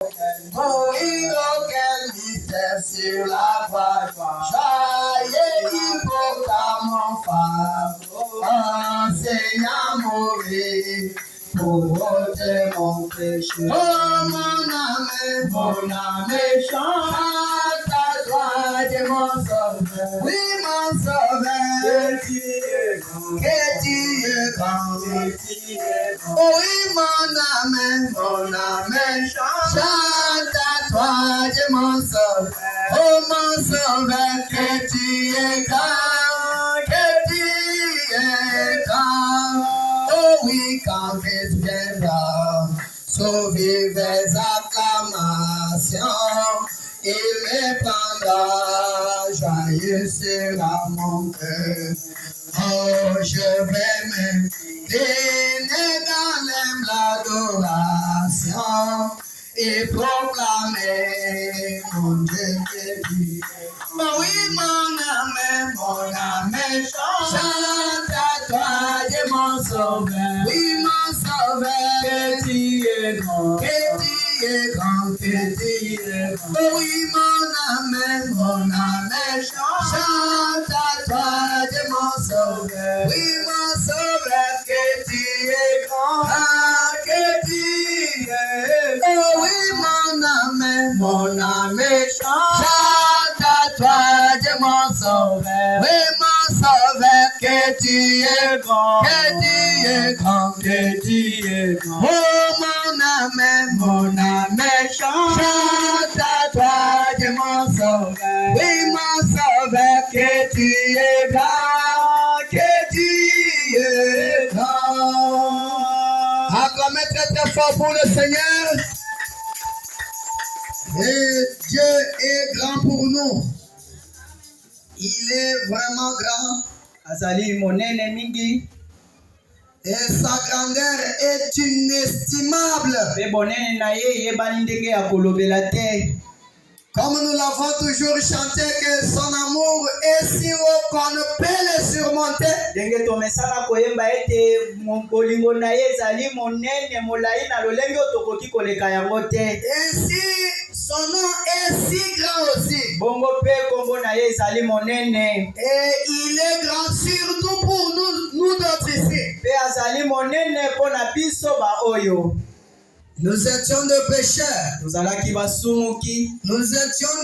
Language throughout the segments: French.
Mourir auquel mystère sur la croix. Joyeux hippocampe, enseigne à mourir pour ôter mon péché. Oh mon âme, chante à toi, Dieu mon sauveur. Oui, mon sauveur, que tu es grand, que tu es grand. Oh oui, mon âme, chante à toi, Dieu mon sauveur. Oh mon sauveur, que tu es grand, que tu es grand. Oh oui, quand Christ viendra, sauver les acclamations, il me prendra, joyeux sera mon cœur. Oh, je vais me donner dans l'adoration et proclamer mon Dieu que tu es. Oh oui, mon âme, chante à toi, Dieu mon sauveur. Oui, mon sauveur, que tu es grand, que tu es grand, que tu es grand. Oh oui, mon âme, chante à toi, Dieu mon sauveur. Oui, mon sauveur, que tu es grand, que tu es grand. Oh oui, mon âme, chante à toi, Dieu mon sauveur. Oui, mon sauveur, que tu es grand, que tu es grand, que tu es grand. Oh mon âme, chante à toi, Dieu mon sauveur. Oui, mon sauveur, que tu es grand, que tu es grand. Acclamez très très fort pour le Seigneur. Et Dieu est grand pour nous. Il est vraiment grand. Azali monene mingi. Et sa grandeur est inestimable. Pe bonene na ye yebani ndenge ya kolobela te. Comme nous l'avons toujours chanté, que son amour est si haut qu'on ne peut le surmonter. Ndenge tomesana koyemba ete bolingo na ye ezali monene molai na lolenge otokoki koleka yango te. Ainsi, son nom est si grand aussi. Bongo pe kombo na ye ezali monene. Et il est grand surtout pour nous d'autres ici. Pe azali monene po na biso ba oyo. Nous étions des pécheurs. Nous étions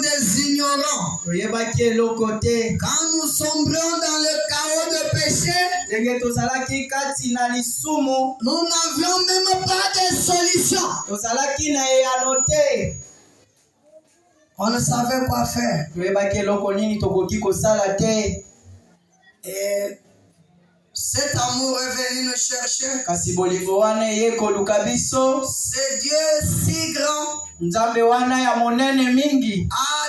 des ignorants. Quand nous sombrions dans le chaos de péché, nous n'avions même pas de solution. On ne savait quoi faire. Et cet amour est venu nous chercher. C'est Dieu si grand a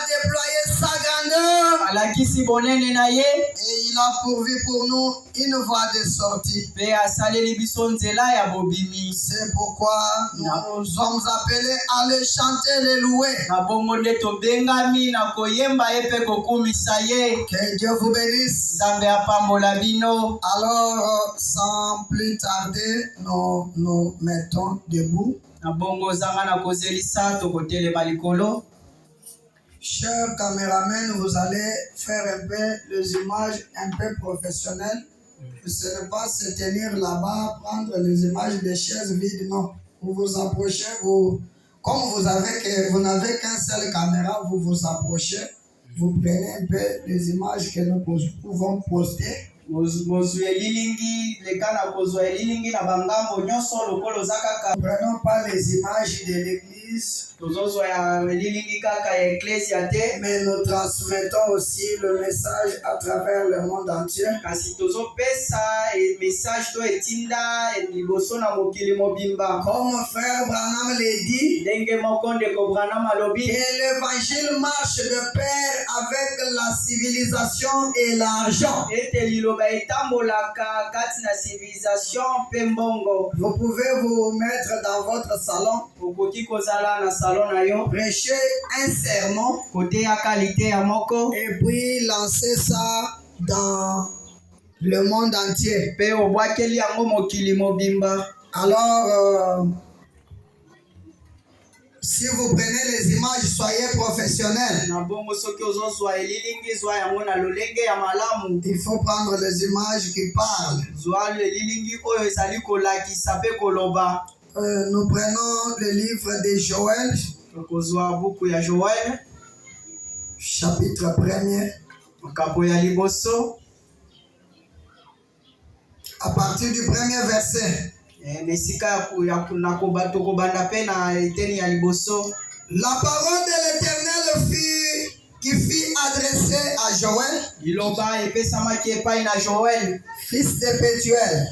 déployé sa grandeur et il a pourvu pour nous une voie de sortie. C'est pourquoi nous sommes appelés à le chanter, le louer. Que Dieu vous bénisse. Alors, sans plus tarder, nous nous mettons debout. Chers caméramans, vous allez faire un peu les images un peu professionnelles. Ce n'est pas se tenir là-bas, prendre les images des chaises vides, non. Vous vous approchez, comme vous n'avez qu'un seul caméra, vous vous approchez, vous prenez un peu les images que nous pouvons poster. Prenons pas les images de l'église, mais nous transmettons aussi le message à travers le monde entier. Comme frère Branham l'a dit, que l'évangile marche de pair avec la civilisation et l'argent. Vous pouvez vous mettre dans votre salon, prêcher un sermon et puis lancer ça dans le monde entier. Alors, Si vous prenez les images, soyez professionnels. Il faut prendre les images qui parlent. Nous prenons le livre de Joël, chapitre 1er. À partir du premier verset. La parole de l'Éternel qui fut adressée à Joël, fils de Pétuel.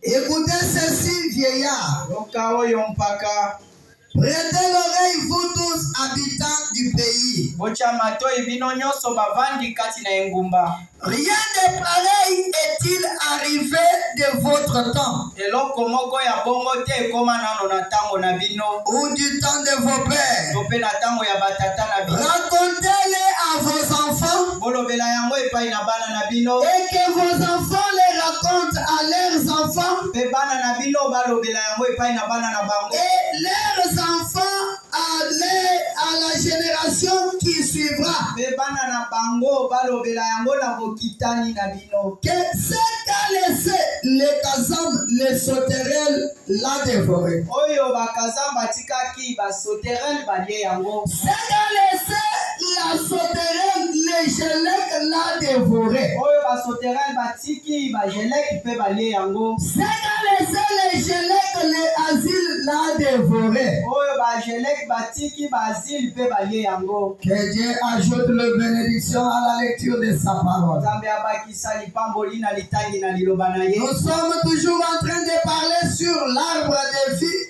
Écoutez ceci, vieillard. Prêtez l'oreille, vous tous habitants du pays. Rien de pareil est-il arrivé de votre temps ou du temps de vos pères. Racontez-les à vos enfants et que vos enfants les racontent à leurs enfants et leurs enfants à la génération qui suivra. Que ce qu'a laissé les Kazam, les sauterelles l'a dévoré. Ce qu'a laissé la sauterelle, les Gélec l'a dévoré. Ce qu'a laissé les Gélec, les Asile l'a dévoré. Que Dieu ajoute la bénédiction à la lecture de sa parole. Nous sommes toujours en train de parler sur l'arbre de vie.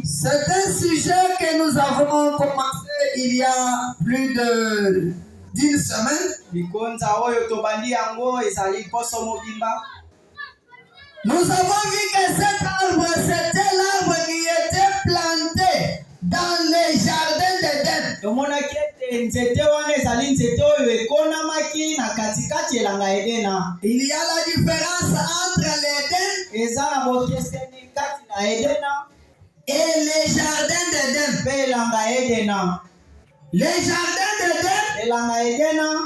C'est un sujet que nous avons commencé il y a plus d'une semaine. Nous avons vu que cet arbre, c'était l'arbre qui était planté dans les jardins d'Éden. Il y a la différence entre l'Éden et les jardins d'Éden. Les jardins d'Éden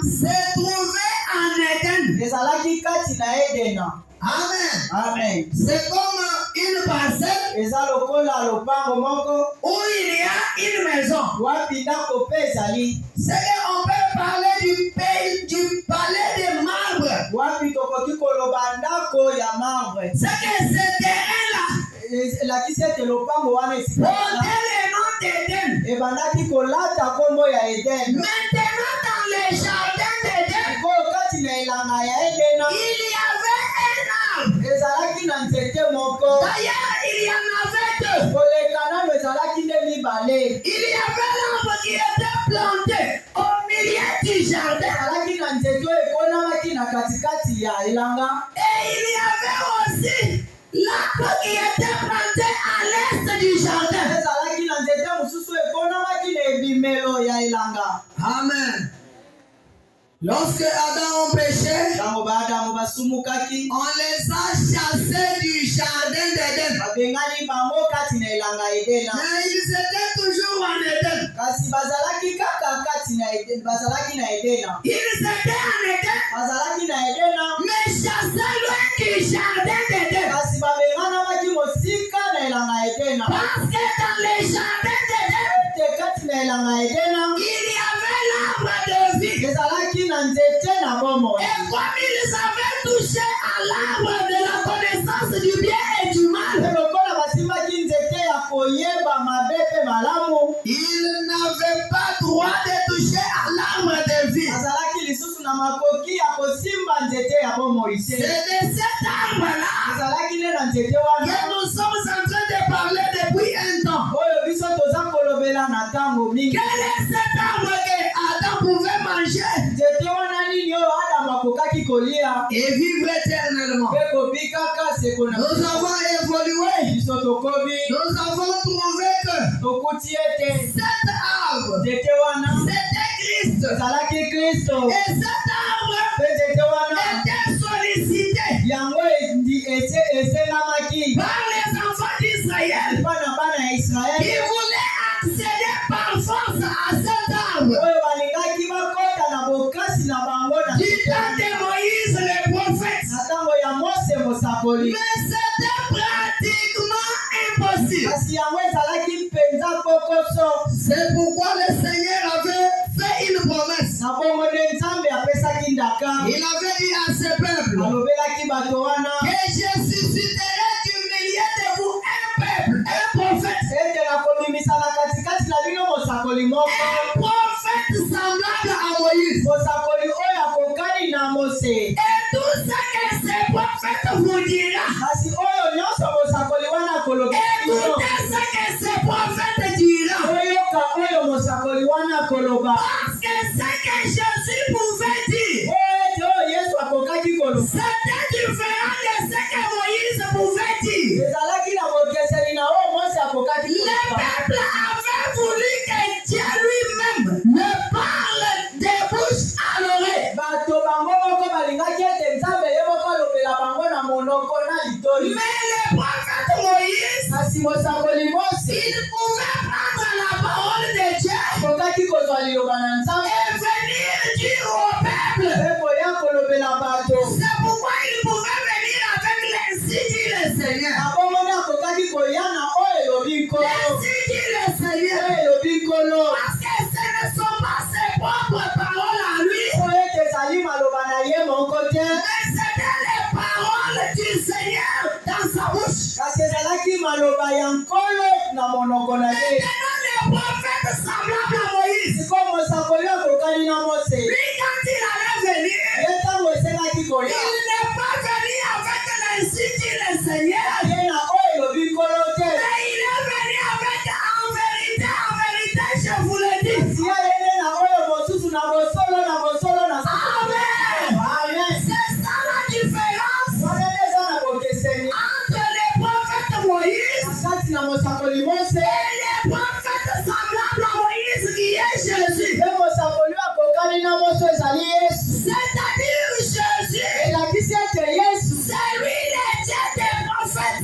se trouvaient en Éden. Amen. C'est comme une parcelle où il y a une maison. C'est qu'on peut parler du palais de marbre. C'est que ce terrain-là portait le nom d'Éden. Maintenant, dans les jardins d'Éden, il y avait d'ailleurs, il y en avait deux. Il y avait l'arbre qui était planté au milieu du jardin. Et il y avait aussi l'arbre qui était planté à l'est du jardin. Amen. Lorsque Adam a péché, on les a chassés du jardin d'Éden. Mais ils étaient toujours en Éden. Ils étaient en Éden, mais chassés loin du jardin d'Éden. Parce que dans les jardins d'Éden, il y avait l'arbre de vie. Et comme ils avaient touché à l'arbre de la connaissance du bien et du mal, ils n'avaient pas droit de toucher à l'arbre de vie. C'est de cet arbre-là que nous sommes en train de parler depuis un temps. Quel est cet arbre que Adam pouvait manger et vivre éternellement? Nous avons évolué. Nous avons trouvé que cet arbre, c'était Christ. Et cet arbre était sollicité par les pratiquement impossible. C'est pourquoi le Seigneur avait fait une promesse. Il avait dit à ce peuple que je susciterai du milieu de vous un peuple, un prophète. Un prophète semblable à Moïse. Et tout ce que ce prophète vous dira. Écoutez ce que ce prophète dira. Parce que ce que Jésus pouvait dire, c'était différent de ce que Moïse pouvait dire. Le peuple avait voulu que Dieu lui-même ne parle des bouches à l'oreille. Mais le prophète Moïse, il pouvait prendre la parole de Dieu et venir dire au peuple. C'est pourquoi il pouvait venir avec l'ainsi dit le Seigneur. L'ainsi dit le Seigneur. Parce que ce ne sont pas ses propres paroles à lui, mais c'était les paroles du Seigneur dans sa bouche. Maintenant, le prophète semblable à Moïse, lui, quand il allait venir, il n'est pas venu avec l'ainsi dit le Seigneur, mais il est venu avec en vérité, je vous le dis. Amen. C'est ça la différence entre les prophètes Moïse et les prophètes semblables à Moïse qui est Jésus. C'est-à-dire Jésus, c'est lui le Dieu des prophètes.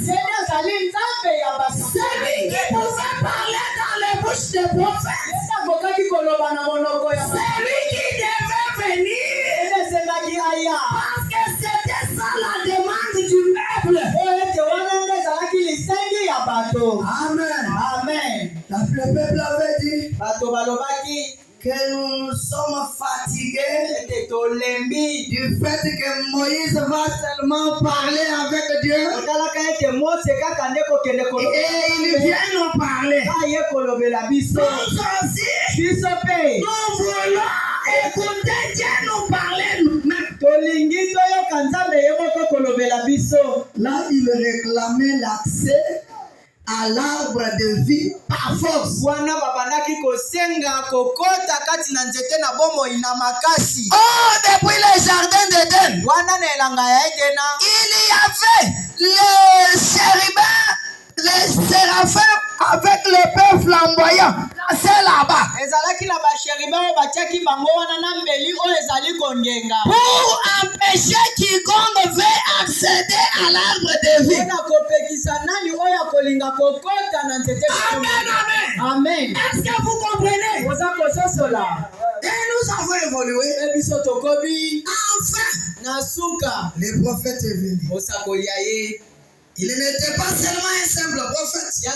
C'est lui qui pouvait parler dans les bouches des prophètes. C'est lui qui devait venir. Parce que c'était ça la demande du peuple. Amen. Le peuple avait dit que nous sommes fatigués du fait que Moïse va seulement parler avec Dieu. Et il vient nous parler. Nous aussi, nous voulons écouter Dieu nous parler nous-mêmes. Là, il réclamait l'accès à l'arbre de vie par force. Oh, depuis le jardin d'Éden, il y avait les séraphins avec le père flamboyant. C'est là-bas. Pour empêcher quiconque veut accéder à l'arbre de vie. Amen. Est-ce que vous comprenez? Et nous avons évolué. Enfin, le prophète est venu. Il n'était pas seulement un simple prophète. Il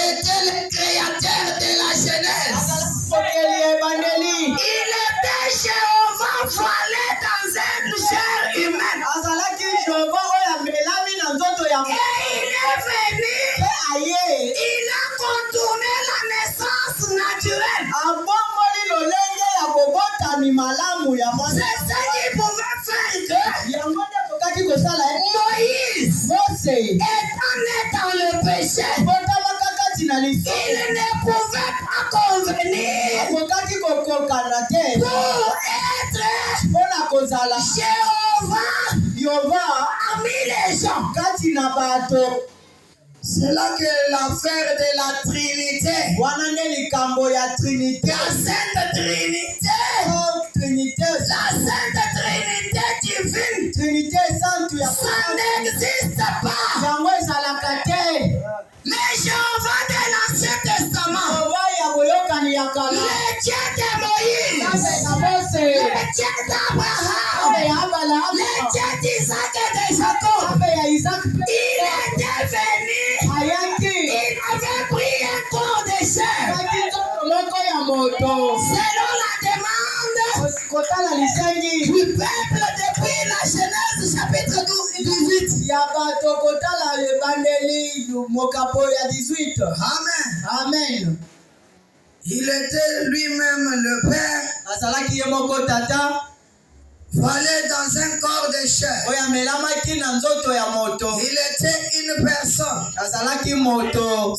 était le créateur de la Genèse. Il était Jéhovah voilé dans une chair humaine. Et il est venu. Il a contourné la naissance naturelle. C'est ce qui pouvait faire que Moïse, étant né dans le péché, il ne pouvait pas convenir pour être Jéhovah parmi les gens. C'est là que l'affaire de la Trinité, la Sainte Trinité, la Sainte Trinité divine, ça n'existe pas. Mais Jéhovah de l'Ancien Testament, le Dieu de Moïse, le Dieu d'Abraham, le Dieu d'Isaac et de Jacob, Il était venu. Il avait pris un corps de chair. Selon la demande du peuple depuis la Genèse chapitre 18. Amen. Amen. Il était lui-même le Père. Fallait dans un corps de chair. Il était une personne.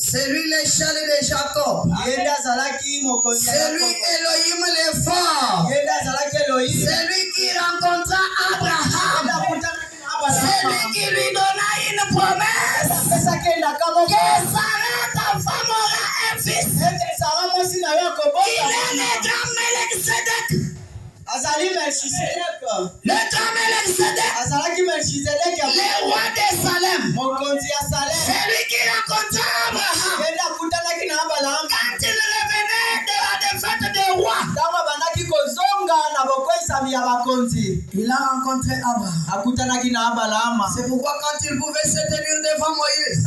C'est lui l'échelle de Jacob. C'est lui Elohim le fort. C'est lui qui rencontra Abraham. C'est lui qui lui donna une promesse. Que Sarah, ta femme, aura un fils. Il est le grand Melchizedek. Le grand Melchizedek, le roi de Salem. C'est lui qui rencontra Abraham. Quand il revenait de la défaite des rois, il a rencontré Abraham. C'est pourquoi quand il pouvait se tenir devant Moïse,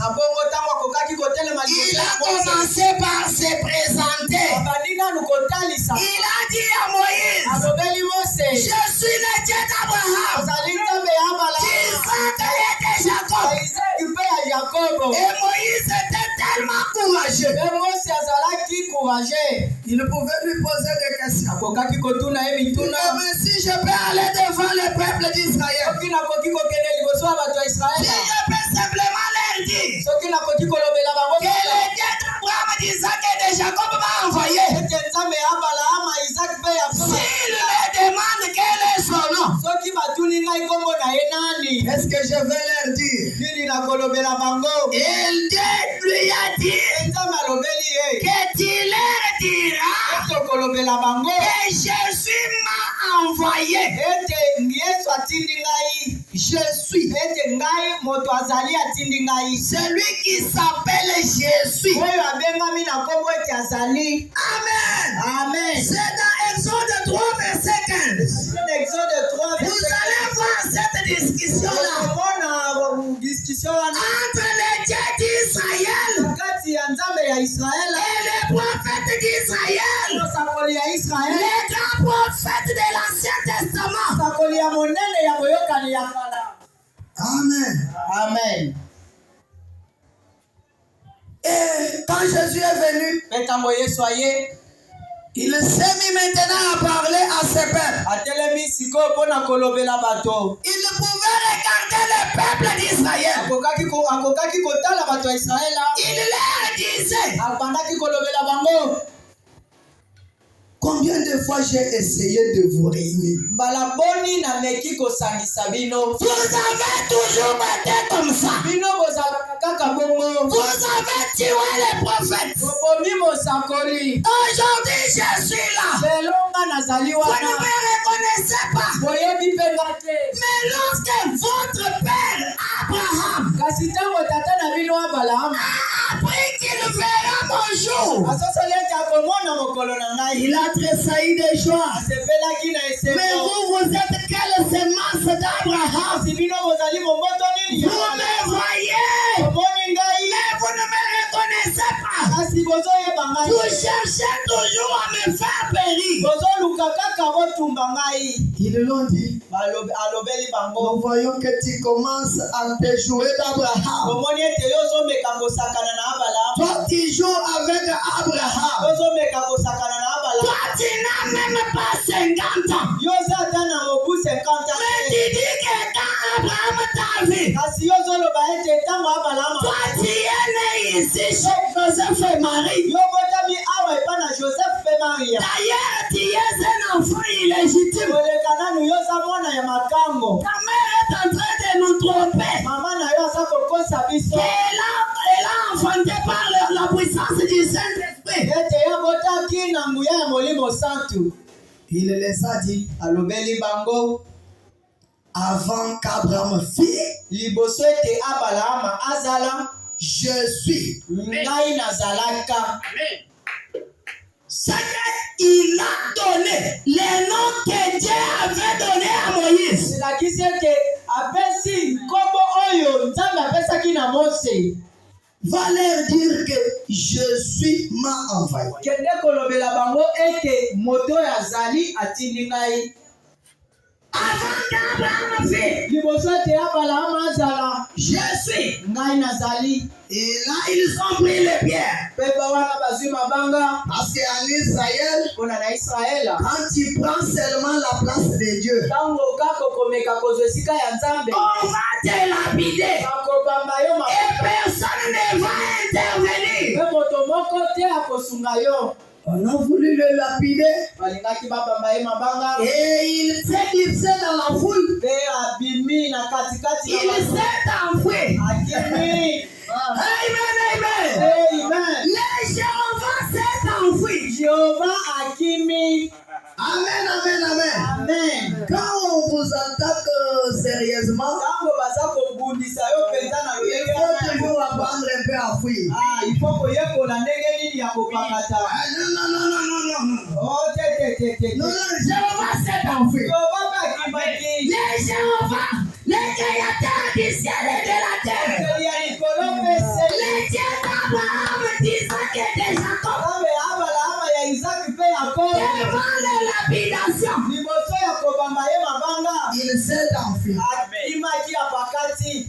il a commencé par se présenter. Il a dit à Moïse, je suis le Dieu d'Abraham, d'Isaac et de Jacob. Et Moïse était tellement courageux. Il pouvait lui poser des questions. Mais si je peux aller devant le peuple d'Israël, si je peux simplement leur dire que le Dieu d'Abraham, d'Isaac et de Jacob m'a envoyé. S'il me demande quel est son nom, qu'est-ce que je vais leur dire? Il lui a dit que tu leur diras que Jésus m'a envoyé. Je suis celui qui s'appelle Jésus. Amen. C'est dans Exode 3, verset 15. Vous allez voir cette discussion-là entre les dieux d'Israël et les prophètes d'Israël, les grands prophètes de l'Ancien Testament. Amen. Et quand Jésus est venu, il s'est mis maintenant à parler à ses pères. Il pouvait regarder le peuple d'Israël. Il leur disait, combien de fois j'ai essayé de vous réunir? Vous avez toujours été comme ça. Vous avez tué les prophètes. Aujourd'hui je suis là. Vous ne me reconnaissez pas. Mais lorsque votre père Abraham a appris qu'il verra mon jour, il a tressailli de joie. Mais vous êtes quelle semence d'Abraham? Vous me voyez, mais vous ne me reconnaissez pas. Vous cherchez toujours à me faire périr. Ils l'ont dit. Nous voyons que tu commences à te jouer d'Abraham. Toi tu joues avec Abraham. Toi tu n'as même pas 50 ans. Mais tu dis que quand Abraham t'a vu, toi tu es né ici chez Joseph et Marie. D'ailleurs tu es un enfant illégitime. Ta mère est en train de nous tromper. Elle a enfanté par la puissance du Saint-Esprit. Il les a dit avant qu'Abraham fît, je suis. C'est qu'il a donné les noms que Dieu avait donné à Moïse. apesi kombo oyo nzambe apesaki na Mose. Va leur dire que je suis m'a envoyé. Kende kolobela bango ete moto azali atindi ngai. Avant qu'Abraham fait, Liboso ete Abraham azala, je suis. ngai nazali. Et là, ils ont pris les pierres. Peba wana bazwi mabanga. Parce qu'en Israël, Mpona na Israel, quand tu prends seulement la place de Dieu, ntango kaka okomeka kozwa esika ya Nzambe, on va te lapider. bakobamba yo Et personne ne va intervenir. mpe moto moko te akosunga yo. On a voulu le lapider. Balingaki babamba ye mabanga. Et il s'est glissé dans la foule. Mpe abimi na katikati ya Il bato. s'est enfui. Akimi. Amen, amen. Amen. Les Jéhovah s'est enfui. Jehova akimi. Amen, amen, amen. Amen. Quand on vous attaque sérieusement, Ntango baza kobundisa yo mpenza na il lolenge faut wana. toujours apprendre un peu à fuir. Il faut koyekola ndenge nini ya kopakata. Non, non, non, non, non, non. Oh, te. Non, non, Jéhovah s'est enfui. Jehova bakimaki. Les Jéhovah, les créateurs du ciel et de la terre. Ya likolo pese. Les dieux d'Abraham, d'Isaac et de Jacob. Nzambe ya Abrahama ya Isaac mpe Yakobo. Devant la lapidation, Liboso ya kobamba ye mabanga. il s'est enfui. Akimaki apakati.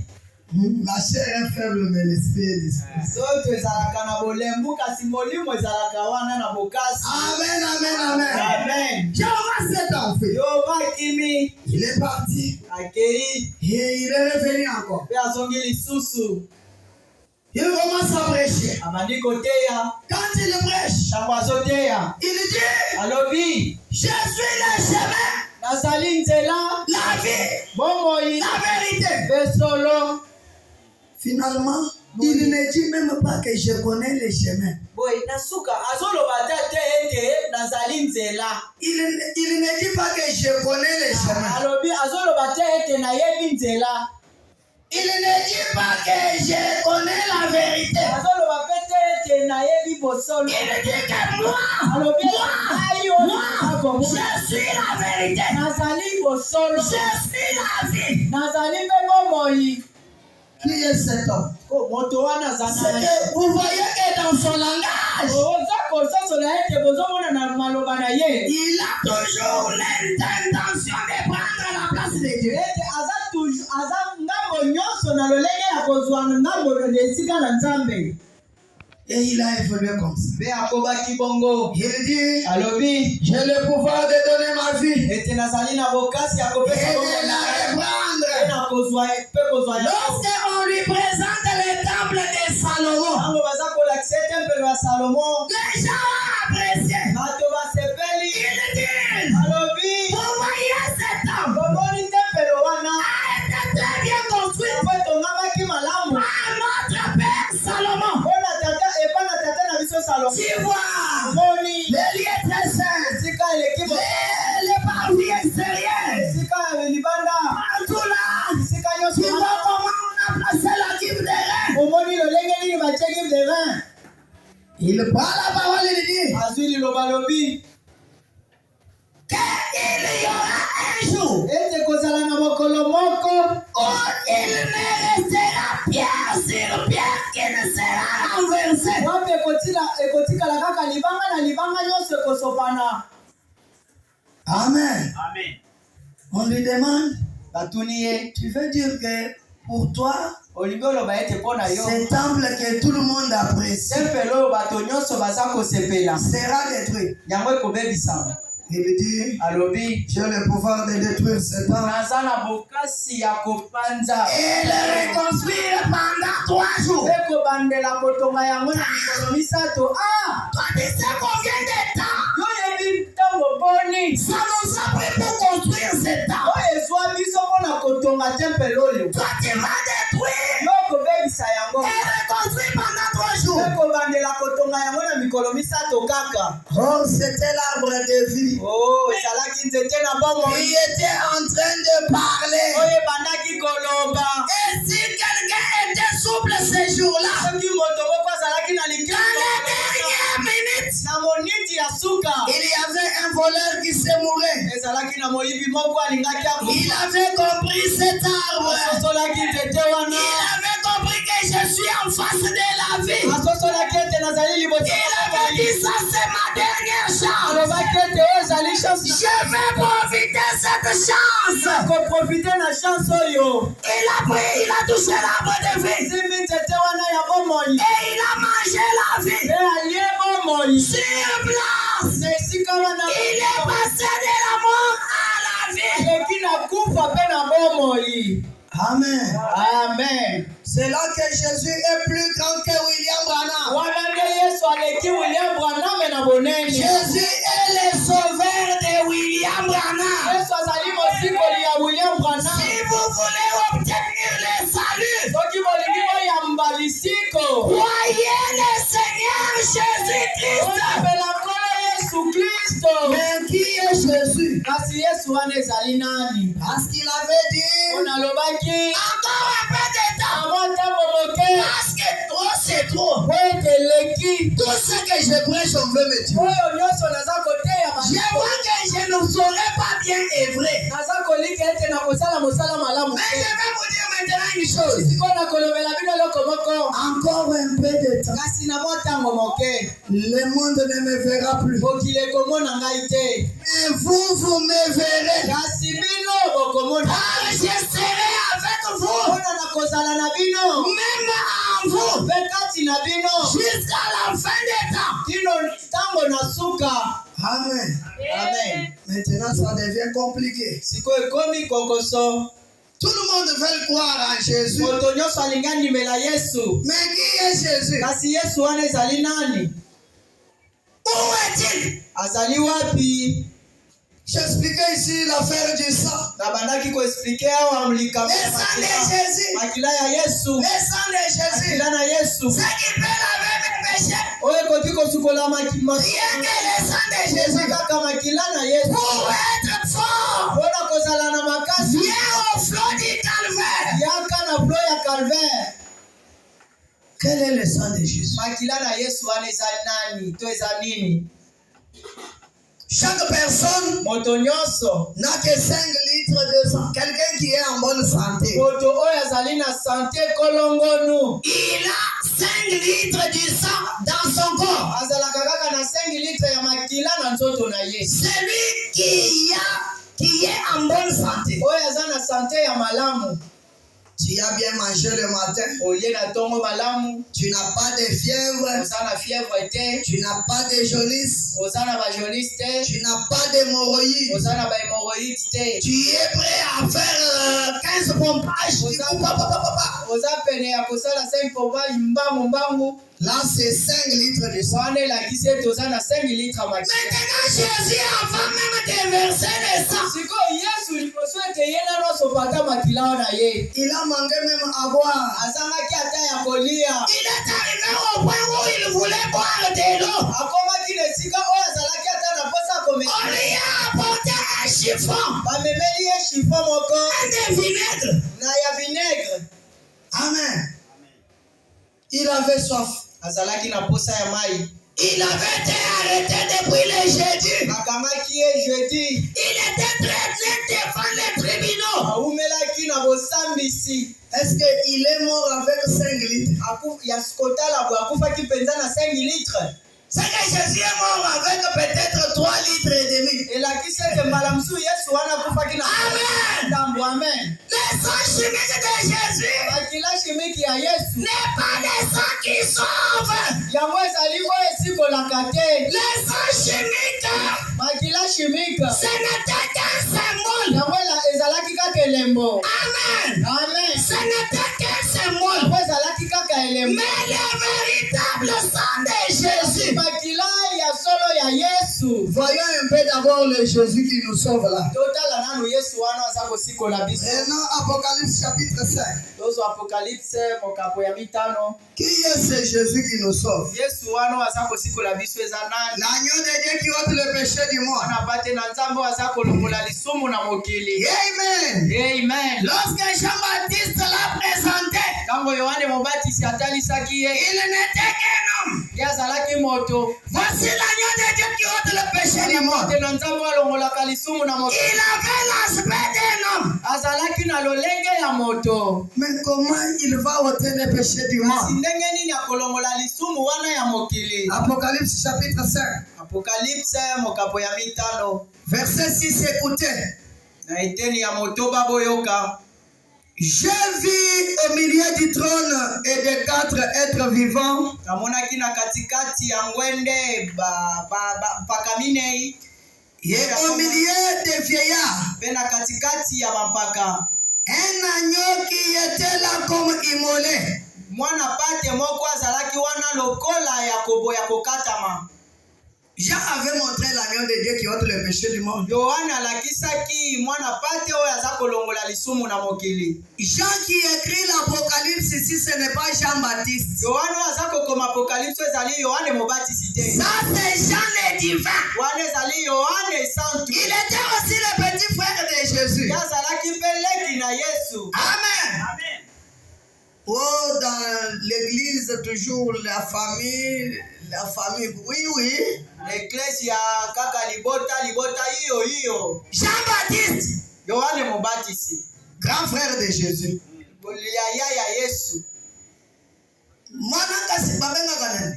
La chair est faible, mais l'esprit est disponible. Soto ezalaka na bolembu kasi molimo ezalaka wana na bokasi. Amen, amen, amen. Amen. Jéhovah s'est enfui. Yehova akimi. Il est parti Akei. et il est revenu encore. Mpe azongi lisusu. Il commence à prêcher. Abandi koteya. Quand il prêche, Ntango azoteya. il dit, Alobi. je suis le chemin, Nazali nzela. la vie, Bomoi. la vérité. Mpe solo. Finalement, il ne dit même pas que je connais le chemin. Boy, nasuka azoloba te ete nazali nzela. Il ne dit pas que je connais le chemin. Alobi azoloba te ete nayebi nzela. Il ne dit pas que je connais la vérité. Azoloba pe te ete nayebi bosolo. Il dit que moi, Alobi moi, je suis la vérité. nazali bosolo. Je suis la vie. Nazali mpe bomoi. Qui est cet homme? Moto wana C'est azana. que vous voyez que dans son langage, Oza kososola ete bozomona na maloba na ye. il a toujours l'intention de prendre la place de Dieu. Ete aza ngambo nyonso na lolenge ya kozwa ngambo ya esika na Nzambe. Et il a évolué comme ça. Mpe akobaki bongo. Il dit, Alobi. j'ai le pouvoir de donner ma vie Ete nazali na bokasi ya et kopesa de la reprendre. na kozwa pe kozwa ya. Lorsqu'on lui présente le temple de Salomon, Ntango baza kolakisa tempelo ya Salomo. les gens ont apprécié. Bato basepeli. Il dit, Alobi. vous voyez cet homme Bomoni tempelo wana. a été très bien construit Mpe tongamaki malamu. par notre père Salomon. Mpona tata epa na tata na biso Salomo. Tu vois, Moni. le lieu très saint, Esika eleki bo. les parvis extérieurs, Esika ya libanda. partout là, Esika tu nyonso vois wana. comment on a placé la cuve de rein. Omoni lolenge nini batie give de vin. Il prend la parole et il dit, Azwi liloba lobi. qu'il y aura un jour Ete kozala na mokolo moko. où il ne restera pierre sur pierre qui ne sera renversée. Wapi ekotikala kaka libanga na libanga nyonso ekosopana. Amen. Amen. On lui demande, Batuni ye. tu veux dire que pour toi, Olingi oloba ete mpo na yo. ce temple que tout le monde apprécie Tempelo oyo bato nyonso baza kosepela. sera détruit. Yango ekobebisama. Il dit, Alobi. j'ai le pouvoir de détruire ce temple Naza na bokasi ya kopanza. et le reconstruire pendant 3 jours. Ekobandela kotonga yango na mikolo misato. Toi, tu sais combien de temps Yo yebi ntango boni. ça nous a pris pour construire ce temple? Oyo ezwa biso mpona kotonga tempelo oyo. Toi, tu vas détruire Yo okobebisa yango. et reconstruire pendant 3 jours. Ekobandela kotonga yango na mikolo misato kaka. Oh, c'était l'arbre de vie. Oh, ezalaki nzete na bomoi. Il était en train de parler. Oyo ebandaki koloba. Et si quelqu'un était souple ce jour-là, Soki moto moko azalaki na dans les likolo dernières minutes, na moniti ya suka. il y avait un voleur qui se mourait. Ezalaki Il avait compris cet arbre. Il avait compris que je suis en face de la vie. Il avait dit ça, c'est ma dernière chance. Je vais profiter de cette chance. Il a pris, il a touché l'arbre de vie. Et il a mangé la vie. Sur place. Il est passé de la mort à la vie. Amen. Amen. C'est là que Jésus est plus grand que William Branham. Jésus est le sauveur de William Branham. Si vous voulez obtenir le salut, croyez le Seigneur Jésus-Christ. Mais qui est Jésus? Parce qu'il avait dit Encore un peu de temps. Parce que trop c'est trop. tout ce que je prêche, on veut me tuer. Je vois que je ne saurais pas bien œuvrer. Mais je vais vous dire maintenant une chose. Encore un peu de temps. Le monde ne me verra plus. Mais vous me verrez. Car je serai avec vous. Même en vous. Jusqu'à la fin des temps. Amen. Amen. Maintenant, ça devient compliqué. Tout le monde veut croire en Jésus. Mais qui est Jésus? Où est-il? J'expliquais ici l'affaire du sang. Le sang de Jésus. Le sang de Jésus. Ce qui peut laver mes péchés. Rien que le sang de Jésus. Pour être fort. Viens au flot du calvaire. Quel est le sang de Jésus? Chaque personne n'a que 5 litres de sang. Quelqu'un qui est en bonne santé. Il a 5 litres du sang dans son corps. Celui qui est en bonne santé. Tu as bien mangé le matin. Tu n'as pas de fièvre. Tu n'as pas de jaunisse. Tu n'as pas d'hémorroïdes. Tu es prêt à faire 15 pompages. Là, c'est 5 litres de sang. Maintenant, Jésus, avant même de verser le sang, Il a manqué même à boire. il est arrivé au point où il voulait boire de l'eau. On lui a apporté un chiffon, un de vinaigre. Amen. Il avait soif. Il avait été arrêté depuis le jeudi. Il était traité devant les tribunaux. Est-ce qu'il est mort avec 5 litres? C'est que Jésus est mort avec peut-être 3 litres et demi. Amen. Le sang chimique de Jésus n'est pas le sang qui sauve. Le sang chimique, ce n'était qu'un symbole. Amen. Ce n'était qu'un symbole. Mais le véritable sang de Jésus. Voyons un peu d'abord le Jésus qui nous sauve là. Maintenant, Apocalypse chapitre 5. Qui est ce Jésus qui nous sauve? L'agneau de Dieu qui ôte le péché du monde. Amen. Amen. Lorsque Jean-Baptiste l'a présenté, Tango Yohane Mobatisi atalisaki ye. Il n'était qu'un homme. Yazalaki moto. Voici l'agneau de Dieu qui ôte le péché du monde. Il avait l'aspect d'un homme. Azalaki na lolenge ya moto. Mais comment il va ôter le péché du monde? Ndenge nini akolongola lisumu wana ya mokili? Apocalypse chapitre 5. Apocalypse mokapo ya mitano. Verset 6, écoutez. Na eteni ya moto baboyoka. J'ai vu au milieu du trône et des 4 êtres vivants. Namonaki na katikati ya ngwende pakaminei. Et au milieu des vieillards. Pena katikati ya bampaka. Un agneau qui était là comme immolé. Mwana pate moko azalaki wana lokola ya kobo ya kokatama. Jean avait montré l'agneau de Dieu qui ôte le péché du monde. Yohana alakisaki mwana pate oyo aza kolongola lisumu na mokili. Jean qui écrit l'Apocalypse ici, ce n'est pas Jean-Baptiste. Yohana aza kokoma Apocalypse ezali Yohane Mobatisi te. Ça c'est Jean le divin. Wana ezali Yohane santu. Il était aussi le petit frère de Jésus. Yazalaki peleki na Yesu. Amen. Amen. Oh, dans l'église, toujours la famille. Oui. L'ecclesia kaka libota hiyo. Jean-Baptiste. Yohane Mobatisi. Grand frère de Jésus. Ya Yesu. Mwana-kasi babenga kanani?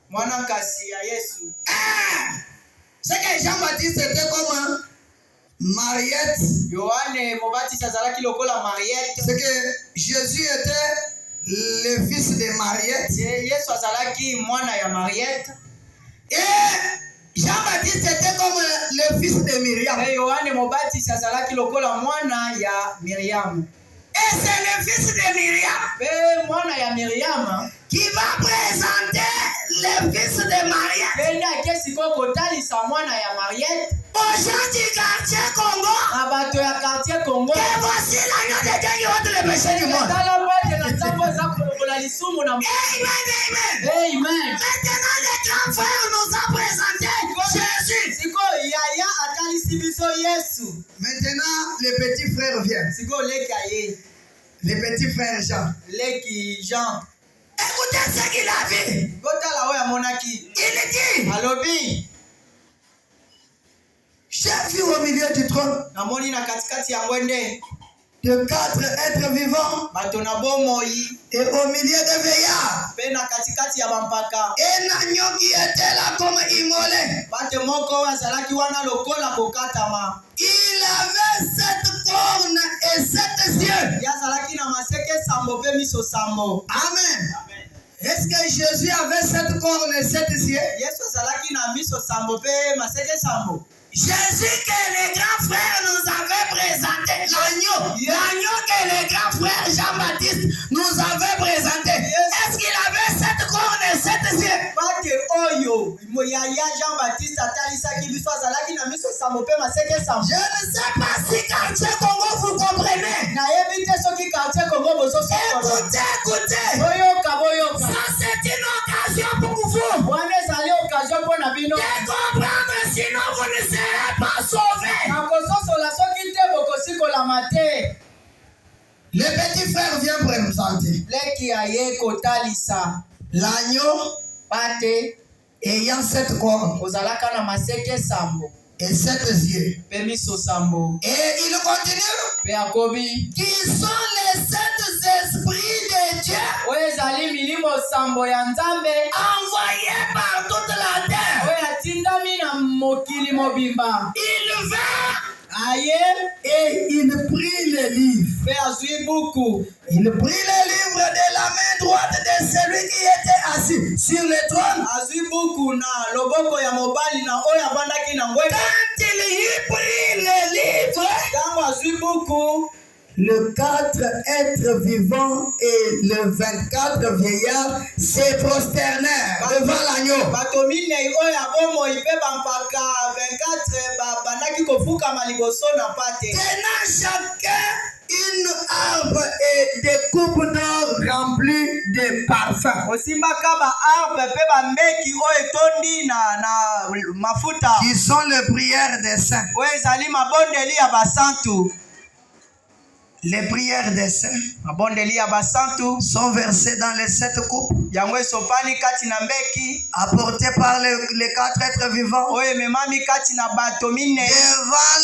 Mwana-kasi ya Yesu. C'est que Jean-Baptiste était comme Mariette. Yohane Mobatisi azalaki lokola Mariette. C'est que Jésus était le fils de Mariette. Yesu azalaki mwana ya Mariette. Et Jean-Baptiste était comme le fils de Myriam. Et Yohane Mobatisi azalaki lokola mwana ya Myriam. Et c'est le fils de Myriam. Et mwana ya Myriam qui va présenter le fils de Mariette. Penda kesi koko talisa mwana ya Mariette. Aux gens du quartier Congo. Abato ya quartier Congo. Et voici l'agneau de Dieu qui ôte le péché du monde. Amen. Amen. Maintenant le grand frère nous a présenté Jésus. Siko yaya atalisi biso Yesu. Maintenant le petit frère vient. Siko leki aye. Le petit frère Jean. Leki Jean. Écoutez ce qu'il a vu. Gotala oya monaki. Il dit. Alobi. J'ai vu au milieu du trône. Namoni na katikati ya ngwende. De 4 êtres vivants. Bato na bomoi. Et au milieu des veillards. Pena katikati ya bampaka. Un agneau qui était là comme immolé. Bate moko azalaki wana lokola kokatama. Il avait 7 cornes et 7 yeux. Yazalaki na maseke sambo pe miso sambo. Amen. Est-ce que Jésus avait 7 cornes et 7 yeux? Yesu azalaki na miso sambo pe maseke sambo. Jésus que les grands frères nous avaient présenté, l'agneau que les grands frères Jean-Baptiste nous avaient présenté. Est-ce qu'il avait 7 cornes et 7 yeux? Bate oyo moyaya Jean-Baptiste atalisaki biso azalaki na miso sambo pe maseke sambo. Je ne sais pas si quartier Congo vous comprenez. Na yebi te soki quartier Congo bozo soko. Écoutez. Boyoka. Ça c'est une occasion pour vous. Wana ezali occasion pona bino. De comprendre, sinon vous ne serez pas sauvés. Nakososola soki te bokosikola mate. Le petit frère vient présenter. Leki aye kotalisa. L'agneau Pate ayant 7 cornes ozalaka na maseke sambo et 7 yeux. pe miso sambo. Et il continue. Pe akobi. Qui sont les 7 esprits de Dieu. Oyo ezali milimo sambo ya Nzambe. Envoyés par toute la terre. Oyo atindami na mokili mobimba. Il va aye et il prit le livre. Pe azwi buku. Il prit le livre de la main droite de celui qui était assis sur le trône. Azwi buku na loboko ya mobali na oyo abandaki na ngwenda. Quand il y prit le livre, tango azwi buku, les 4 êtres vivants et les 24 vieillards se prosternèrent devant l'agneau. Bato minei oyo abomoi pe bampaka 24 bandaki kofukama liboso na pate. Tenant chacun une arbre et des coupes d'or remplies de parfums. Osimbaka ba arbre pe ba mbeki oyo tondi na mafuta. Qui sont les prières des saints. Oyo ezali mabondeli ya basantu. Les prières des saints sont versées dans les 7 coupes apportées par les 4 êtres vivants devant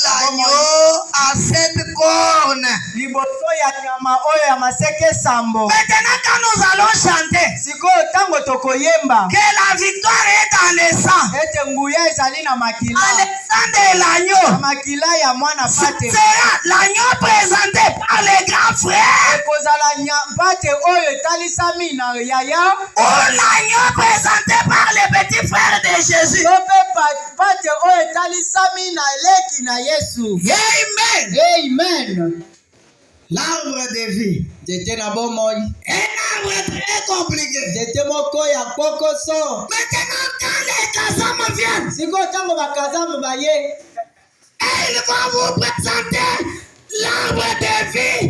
l'agneau à 7 cornes. Maintenant, quand nous allons chanter que la victoire est dans les sangs, dans les sangs de l'agneau, sera l'agneau présenté par les grands frères ou l'agneau présenté par les petits frères de Jésus. Amen. L'arbre de vie. Un arbre très compliqué. Maintenant, quand les Kazam viennent, ils vont vous présenter l'arbre de vie,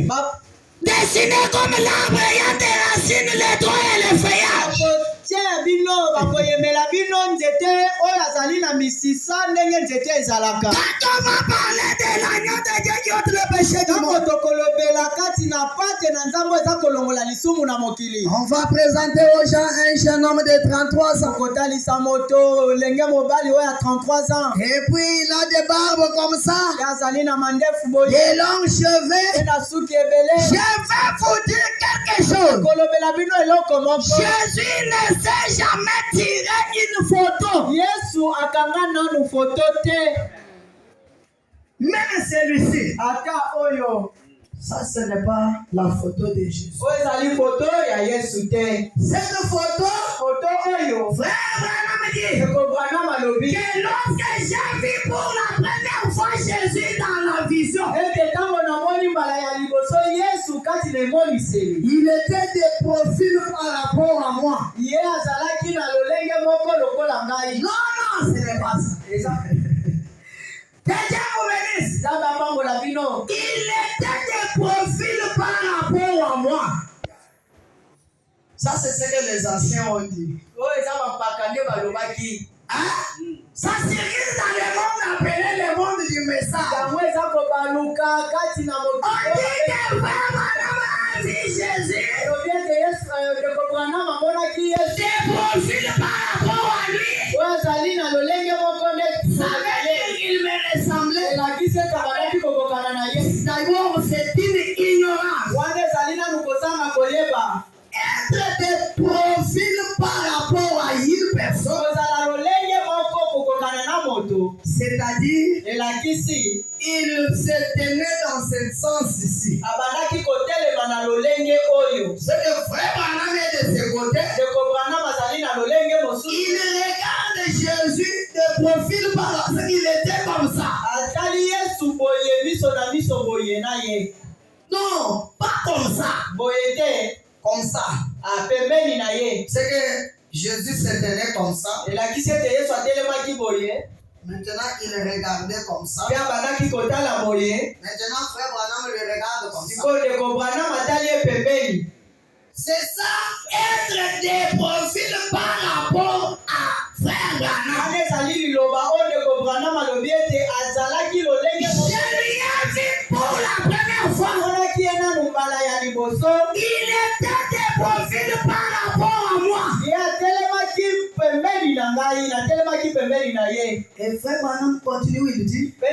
dessiné comme l'arbre ayant des racines, les droits et les feuillages. Quand on va parler de l'agneau de Dieu qui ôte le péché du monde, on va présenter aux gens un jeune homme de 33 ans. Et puis il a des barbes comme ça, des longs cheveux. Je vais vous dire quelque chose. Jésus ne s'est jamais tiré une photo. Même celui-ci. Ça, ce n'est pas la photo de Jésus. Cette photo, frère Branham dit que lorsque j'ai vu pour la première fois Jésus dans la vision, il était de profil par rapport à moi. Non, ce n'est pas ça. Quelqu'un vous bénisse. Il était de profil par rapport à moi. Ça, c'est ce que les anciens ont dit. Hein? Ça circule dans le monde appelé le monde du message. On dit que vraiment a vu Jésus. Des profils par rapport à lui. Ça veut dire qu'il me ressemblait. D'abord, c'est une ignorance. Être des profils par rapport à une personne, c'est-à-dire il se tenait dans ce sens ici. C'est le frère Branham est de ce côté. Il regarde Jésus de profil par rapport. Il était comme ça. Non, pas comme ça. Comme ça. C'est que Jésus se tenait comme ça. Maintenant, il regardait comme ça. Maintenant, frère Branham le regarde comme ça. C'est ça, être des profils par rapport à frère Branham. Je lui ai vu pour la première fois. Il était des profils par rapport à moi. Et frère Branham continue, il dit, je me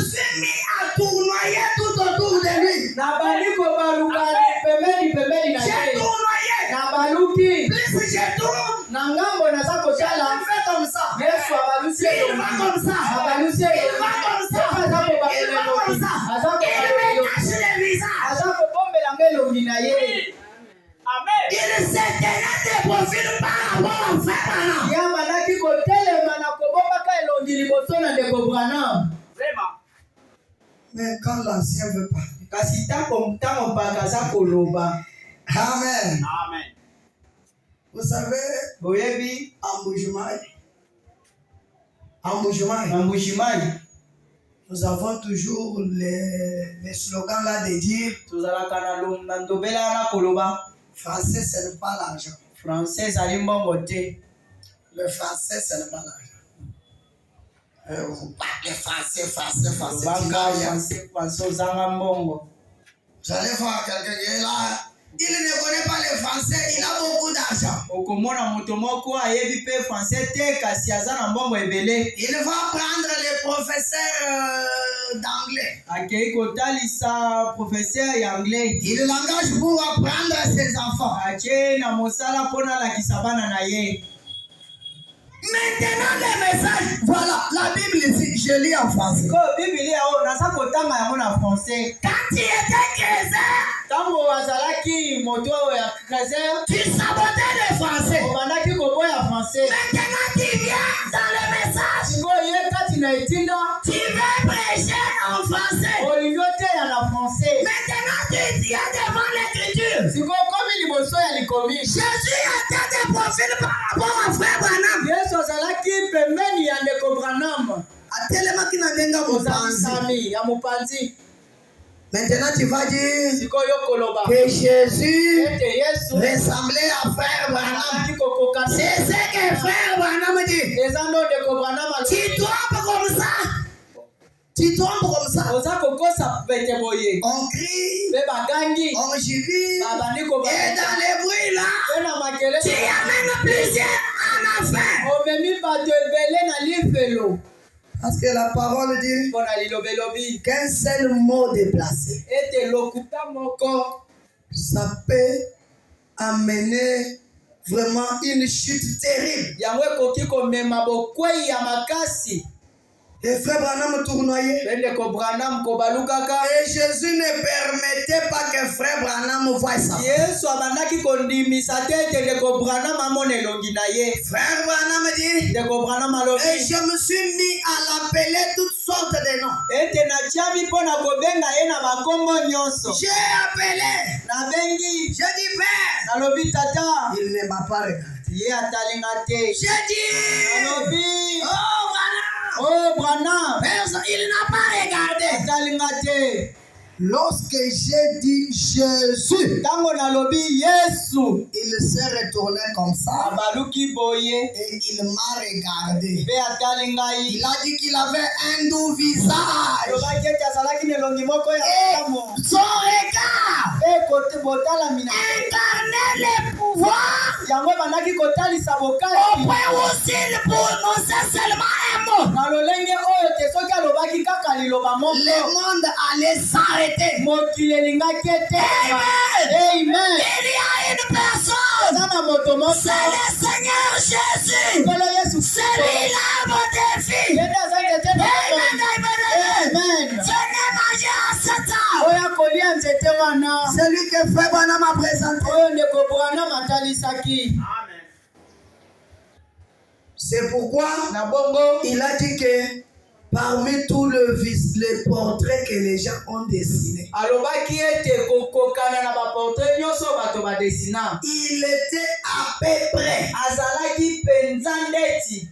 suis mis à tournoyer tout autour de lui. J'ai tournoyé. Plus je tourne, il fait comme ça. Il va comme ça. Il me cache le visage. Amen. Il se tenait des profils par rapport au frère Branham. Vraiment. Mais quand l'ancien veut parler, Amen. Amen. Vous savez, embouchement. Nous avons toujours les slogans là de dire français, ce n'est pas l'argent. Le français, ce n'est pas l'argent. Vous parlez français. Vous allez voir quelqu'un qui est là. Il ne connaît pas le français, il a beaucoup d'argent. Il va prendre les professeurs d'anglais. Il l'engage pour apprendre à ses enfants. Maintenant les messages, voilà, la Bible ici, je lis en français. Quand il était 15 tu sabotais le français. Maintenant tu viens dans le message. Tu veux prêcher en français. Maintenant tu viens devant l'écriture. Jésus était des profils par rapport à frère Branham. Maintenant tu vas dire que Jésus ressemblait à frère Branham. C'est ce que frère Branham dit. Tu trompes comme ça. On crie, on gibit, et dans les bruits là, tu amènes plusieurs en affaire. Parce que la parole dit qu'un seul mot déplacé, ça peut amener vraiment une chute terrible. Et frère Branham tournoyait. Et Jésus ne permettait pas que frère Branham voie ça. Frère Branham dit, et je me suis mis à l'appeler toutes sortes de noms. J'ai appelé. J'ai dit Père. Il ne m'a pas regardé. J'ai dit, oh Branham, il n'a pas regardé. Lorsque j'ai dit Jésus, il s'est retourné comme ça et il m'a regardé. Il a dit qu'il avait un doux visage et son regard incarnait le pouvoir au point où s'il prononçait seulement un mot, le monde allait s'arrêter. Amen. Il y a une personne, c'est le Seigneur Jésus. C'est lui-là mon défi. Amen. Venez manger à cette table. C'est lui que frère Branham a présenté. C'est pourquoi il a dit que parmi tous les portraits que les gens ont dessinés, il était à peu près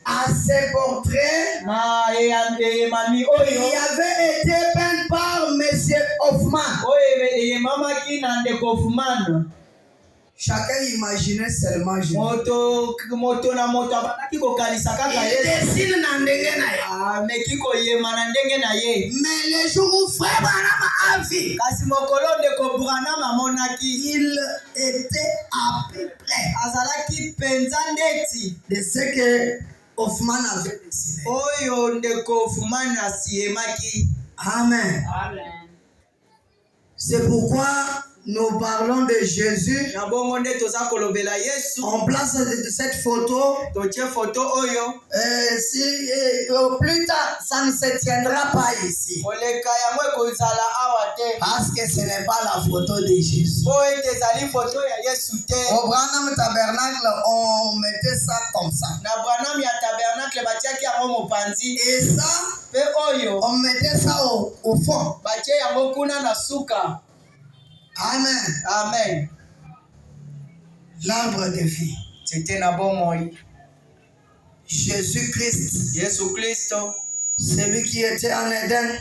à ces portraits. Il avait été peint par M. Hoffman. Chacun imaginait seulement Jésus. Il dessine mais le jour où frère Branham a vu, il était à peu près de ce que Hoffman avait dessiné. Amen. C'est pourquoi nous parlons de Jésus. En place de cette photo, plus tard, ça ne se tiendra pas ici. Parce que ce n'est pas la photo de Jésus. Au Branham Tabernacle, on mettait ça comme ça. Et ça, on mettait ça au fond. Amen. Amen. L'arbre de vie. Jésus-Christ. Yesu Kristo. Celui qui était en Éden.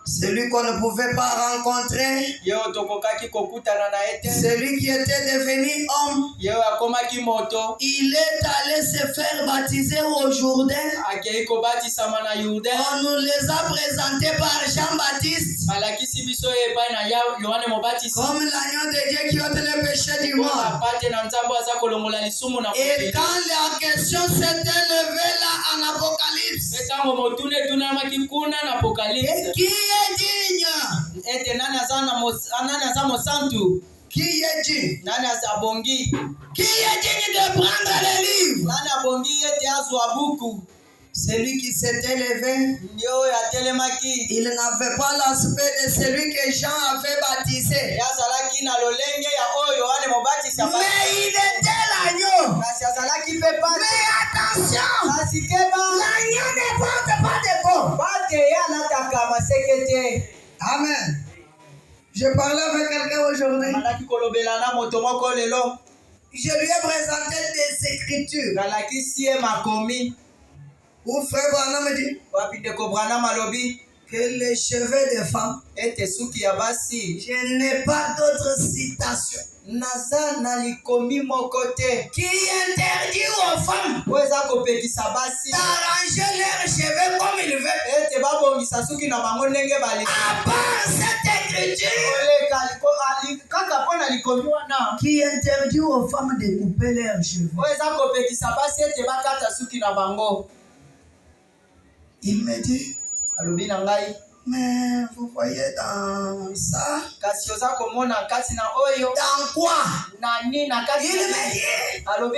celui qu'on ne pouvait pas rencontrer, celui qui était devenu homme, il est allé se faire baptiser au Jourdain. On nous les a présentés par Jean-Baptiste comme l'agneau de Dieu qui ôte le péché du monde. Et quand la question s'est élevée là en Apocalypse, et qui est digne? Qui est digne? Qui est digne de prendre les livres? Celui qui s'était levé, il n'avait pas l'aspect de celui que Jean avait baptisé. Mais il était l'agneau. Mais attention, l'agneau ne porte pas de corps. Amen. Je parlais avec quelqu'un aujourd'hui. Je lui ai présenté des écritures. Où frère Branham me dit que les cheveux des femmes, je n'ai pas d'autres citations qui interdit aux femmes d'arranger leurs cheveux comme ils veulent. À part cette écriture qui interdit aux femmes de couper leurs cheveux. Il me dit, mais vous voyez dans ça, dans quoi? Il me dit,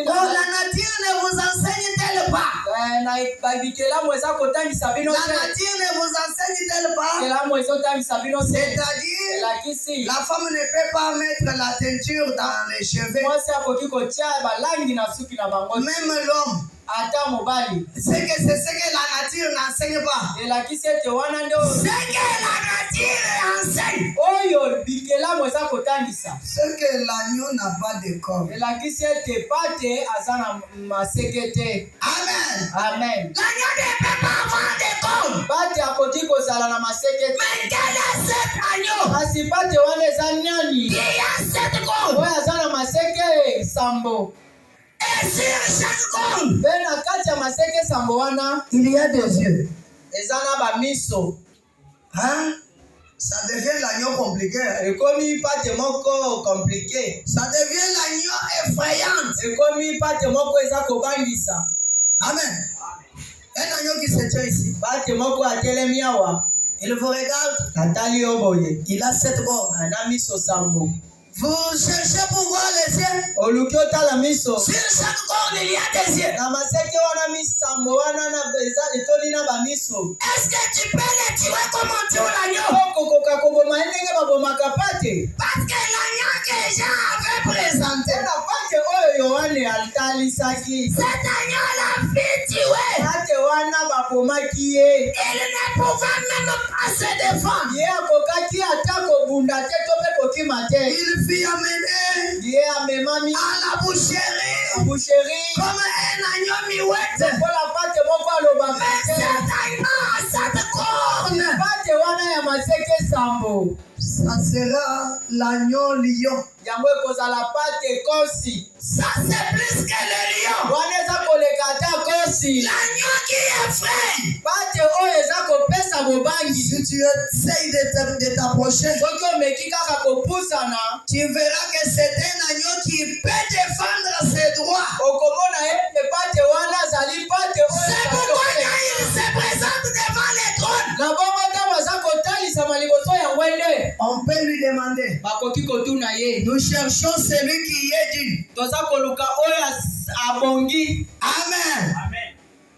la nature ne vous enseigne-t-elle pas? La nature ne vous enseigne-t-elle pas? C'est-à-dire, la femme ne peut pas mettre la teinture dans les cheveux. Même l'homme. C'est ce que la nature n'enseigne pas. C'est que la nature enseigne. C'est que l'agneau n'a pas de corps. Amen. Amen. L'agneau ne peut pas avoir de corps. Mais quel est cet agneau? Qui a cette corps? Et sur chaque corps, il y a des yeux. Hein? Ça devient l'agneau compliqué. Ça devient l'agneau effrayant. Amen. Un agneau qui se tient ici. Il vous regarde. Il a cette corps. Vous cherchez pour voir les yeux. Sur chaque corps, il y a des yeux. Est-ce que tu peux les tuer comme on tue l'agneau? Parce que l'agneau que Jean avait présenté, cet agneau l'a fait tuer. Il ne pouvait même pas se défendre. Il fut amené à la boucherie comme un agneau miouette. Mais certainement cette corne, ça sera l'agneau lion. Ça c'est plus que le lion. L'agneau qui effraie. Si tu essayes de t'approcher, tu verras que c'est un agneau qui peut défendre ses droits. C'est pourquoi il se présente devant les trônes. On peut lui demander. Nous cherchons celui qui est digne. Amen.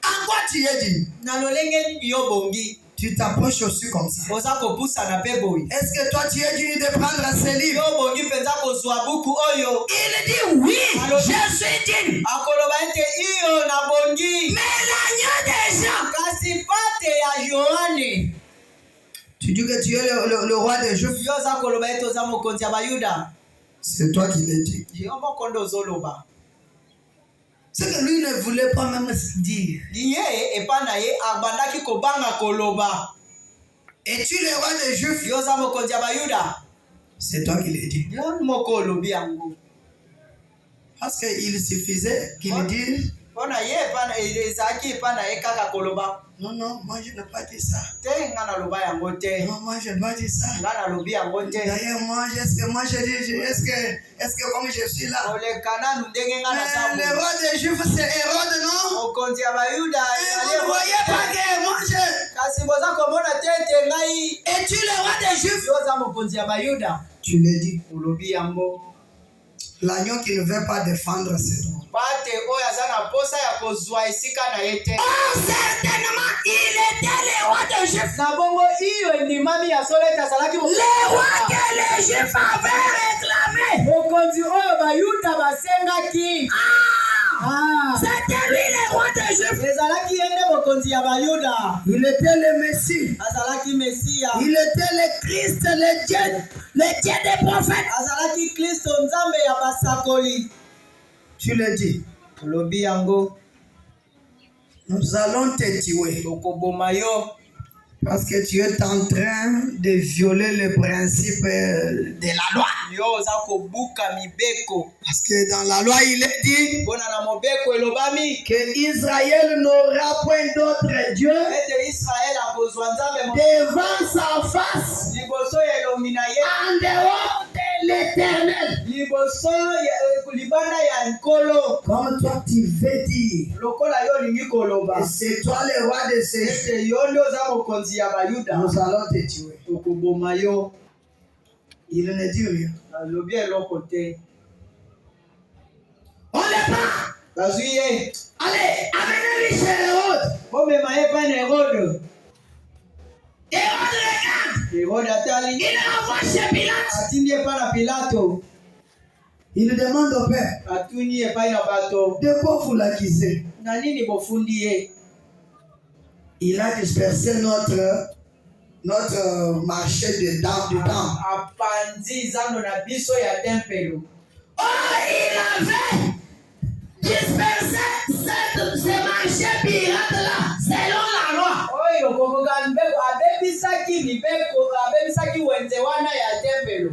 En quoi tu es digne? Tu t'approches aussi comme ça. Est-ce que toi tu es digne de prendre ce livre? Il dit oui, je suis digne. Mais l'agneau des gens. Tu dis que tu es le roi des Juifs. C'est toi qui l'as dit. C'est que lui ne voulait pas même se dire. Es-tu le roi des Juifs? Yoza mokonzi ya Bayuda. C'est toi qui l'as dit. Yo moko lobi yango. Parce qu'il suffisait qu'il dise. Bona ye pana ezaki pana ye kaka koloba. Non, non, moi je n'ai pas dit ça. Te ngana loba yango te. Non, moi je n'ai pas dit ça. Ngana lobi yango te. D'ailleurs, moi je dis, est-ce que comme je suis là, Ole kana ndenge ngana sa. le roi des Juifs c'est Hérode, non? Mokonzi ya Bayuda. Vous ne voyez pas que moi je... Kasi boza komona tete ngai. Es-tu le roi des Juifs? Yoza mokonzi ya Bayuda. Tu l'as dit. Lobi yango. L'agneau qui ne veut pas défendre ses droits. Pate oyo azana posa ya kozwa esika na yete. Oh, certainement, il était le roi des Juifs. Na bongo iyo ndimami ya soleta salaki Le roi que les Juifs avaient réclamé. mokonzi oyo Bayuda basengaki. C'était lui le roi des Juifs. Ezalaki yende mokonzi ya Bayuda. Il était le Messie. Azalaki Mesia. Il était le Christ, le Dieu des prophètes. Azalaki Kristo nzambe ya basakoli. Tu le dis. Lobi yango. Nous allons te tuer. Tokoboma yo. Parce que tu es en train de violer le principe de la loi. Yo oza kobuka mibeko. Parce que dans la loi, il est dit Bona na mobeko elobami. que Israël n'aura point d'autre Dieu Ete Israel akozwa nzambe devant sa face liboso ya elongi na ye. en dehors de l'Éternel. Liboso ya libanda ya nkolo. Comme toi, tu veux dire. Lokola yo lingi koloba. Et c'est toi le roi de ces Juifs. Ete yo ndio oza mokonzi ya Bayuda. Nous allons te tuer. Tokoboma yo. Il ne dit rien. Lobi eloko te. On le prend. Bazwi ye. Allez, amenez-lui chez Hérode. Bomema ye pa na Herode. Hérode regarde. Herode atali. Il envoie chez Pilate. Atindi ye pa na Pilato. Il demande au père. Atuni ye pa na bato. De quoi vous l'accusez? Na nini bofundi ye? Il a dispersé notre marché de dents. Apanzi zando na biso ya tempelo. Oh, il avait dispersé ce marché pirate-là selon la loi. Oyo kokoka mbeko abebisaki mibeko abebisaki wenze wana ya tempelo.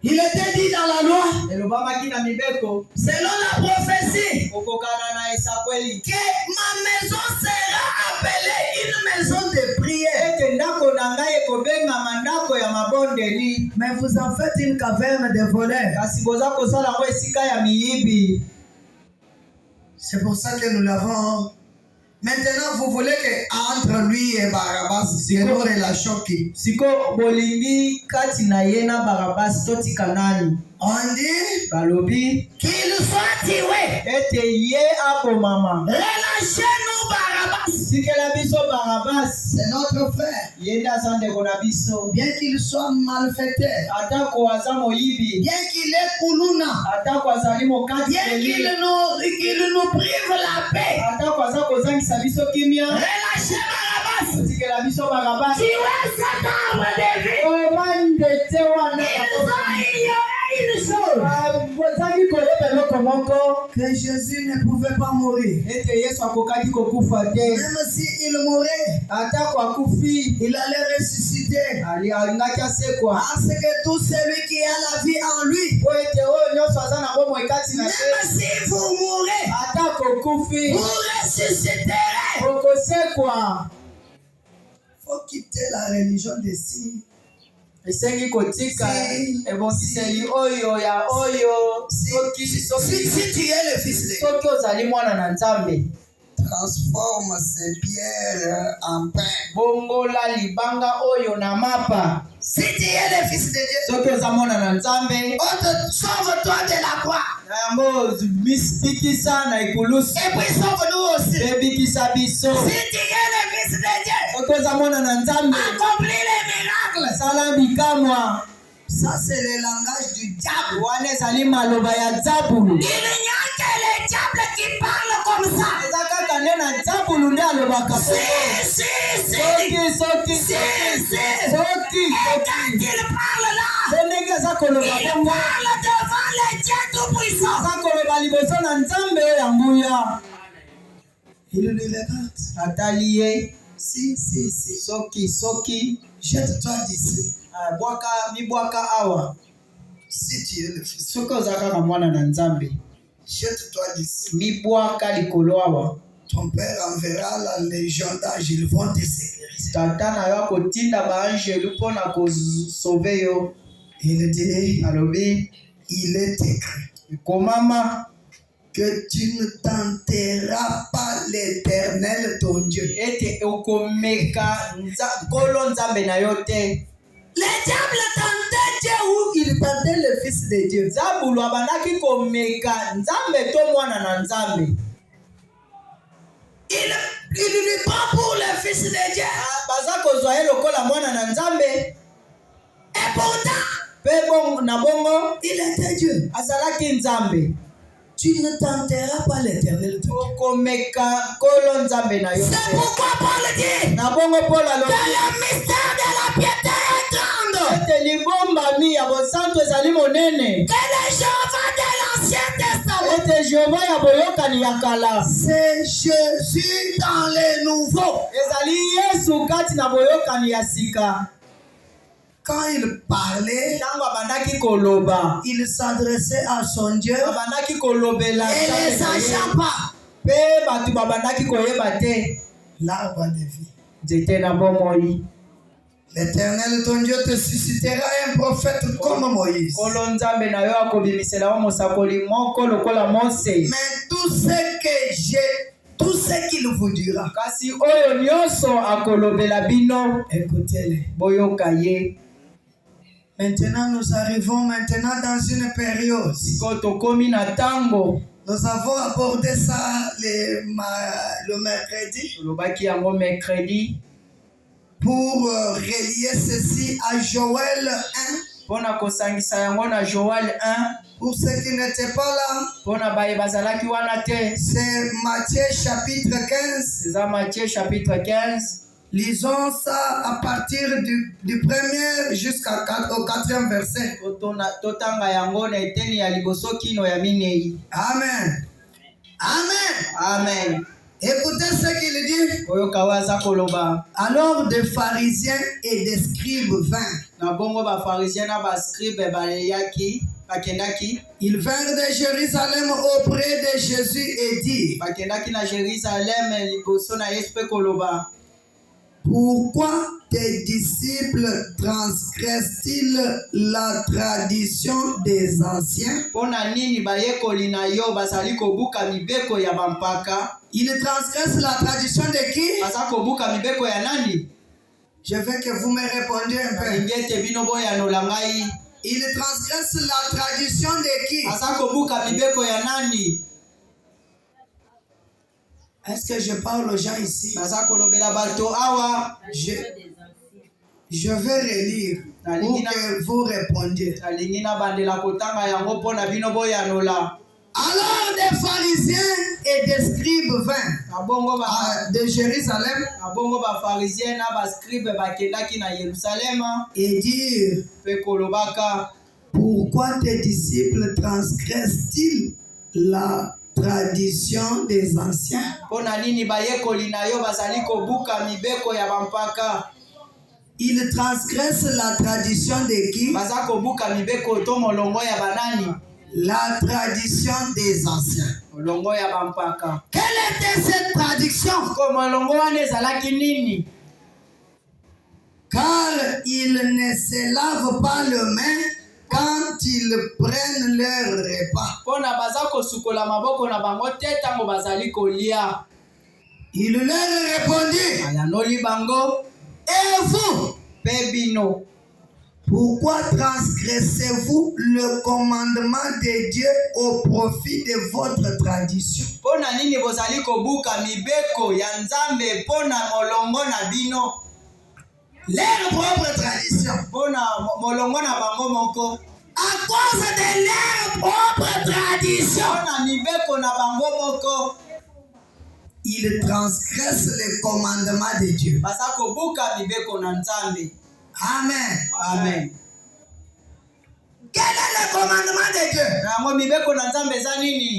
Il était dit dans la loi, Elobamaki na mibeko. selon la prophétie, Kokokana na esakweli. que ma maison sera appelée une maison de prière. Ete ndako na ngai ekobengama ndako ya mabondeli. Mais vous en faites une caverne de voleurs. Kasi boza kosala ngo esika ya miyibi. C'est pour ça que nous l'avons. Maintenant, vous voulez qu'entre lui et Barabbas, c'est une relation qui. Siko bolingi kati na ye na Barabas totika nani? On dit Balobi qu'il soit tué. ete ye abomama. Relâchez-nous Barabbas. Sikela biso Barabas. C'est notre frère. Yende aza ndeko na biso. Bien qu'il soit malfaiteur. Atako aza moyibi. Bien qu'il est Koulouna. Atako azali mokati Bien qu'il nous prive la paix. Atako aza kozangisa biso kimia. Relâchez Barabbas. Sikela biso Barabas. Tuez cet arbre de vie. Omande te wana. Ils ont ignoré une chose. Bozangi koyeba eloko moko. Que Jésus ne pouvait pas mourir. Ete Yesu akokaki kokufa te. Même s'il mourait, Atako akufi. il allait ressusciter. Alingaki asekwa. Parce que tout celui qui a la vie en lui, Po ete oyo nyonso aza na bomoi kati na même ye. si vous mourrez, Atako okufi. vous ressusciterez. Okosekwa. Faut quitter la religion des signes. Esengi kotika Si. ebongiseli oyo ya oyo. Soki Si tu es le fils de Dieu, soki ozali mwana na Nzambe. transforme ces pierres en pain. Bongola libanga oyo na mapa. Si tu es le fils de Dieu, Soki oza mwana na Nzambe. sauve-toi de la croix. Yango bikisa na ikulusi. Et puis sauve-nous aussi. Ebikisa biso. Si tu es le fils de Dieu, Soki oza mwana na Nzambe. accomplis les miracles. Sala bikamwa. Ça, c'est le langage du diable. Wana ezali maloba ya Zabulu. Il n'y a que le diable qui parle comme ça. Eza kaka nde na Zabulu nde alobaka. Si. Soki. Et quand il parle là, Ndenge aza koloba il bongo. parle devant le Dieu Tout-Puissant. Aza koloba liboso na Nzambe oyo ya nguya. Il le regarde. Atali ye. Si. Soki. Jette-toi d'ici. Mibwaka awa. Si tu es le fils. Soki ozaka mwana na Nzambe. Jette-toi d'ici. Mibwaka likolo awa. Ton père enverra la légion d'anges, ils vont te sécuriser. Tata na yo kotinda ba angelu pona ko sauver yo. Il dit, alobi, il est écrit. Komama que tu ne t'enterreras pas l'Éternel ton Dieu. Ete okomeka kolo Nzambe na yo te. Le diable tentait Dieu ou il tentait le fils de Dieu. Zabulu abandaki komeka Nzambe to mwana na Nzambe. Il lui prend pour le fils de Dieu. Baza kozwa ye lokola mwana na Nzambe. Et pourtant, pe na bongo il était Dieu. Azalaki Nzambe. Tu ne t'enterreras pas l'Éternel. C'est pourquoi Paul dit que le mystère de la piété est grande. Que les Jéhovah de l'Ancien Testament. C'est Jésus dans les nouveaux. Quand il parlait, il s'adressait à son Dieu et ne sachant pas l'arbre de vie. L'Éternel ton Dieu te suscitera un prophète comme Moïse. Mais tout ce qu'il vous dira, écoutez-le. Maintenant, nous arrivons dans une période. Nous avons abordé ça le mercredi. Pour relier ceci à Joël 1. Pour ceux qui n'étaient pas là, c'est Matthieu chapitre 15. Lisons ça à partir du premier jusqu'au 4e verset. Amen. Amen. Écoutez ce qu'il dit. Alors des pharisiens et des scribes vinrent. Ils vinrent de Jérusalem auprès de Jésus et dirent, pourquoi tes disciples transgressent-ils la tradition des anciens? Ils transgressent la tradition de qui? Je veux que vous me répondiez un peu. Ils transgressent la tradition de qui? Est-ce que je parle aux gens ici? Je vais relire pour que vous répondiez. Alors des pharisiens et des scribes vinrent de Jérusalem et dirent, pourquoi tes disciples transgressent-ils la tradition des anciens? Ils transgressent la tradition de qui? La tradition des anciens. Quelle était cette tradition? Car ils ne se lavent pas les mains quand ils prennent leur repas. Il leur répondit, et vous, pourquoi transgressez-vous le commandement de Dieu au profit de votre tradition? Leur propre tradition. À cause de leur propre tradition, ils transgressent le commandement de Dieu. Amen. Quel est le commandement de Dieu?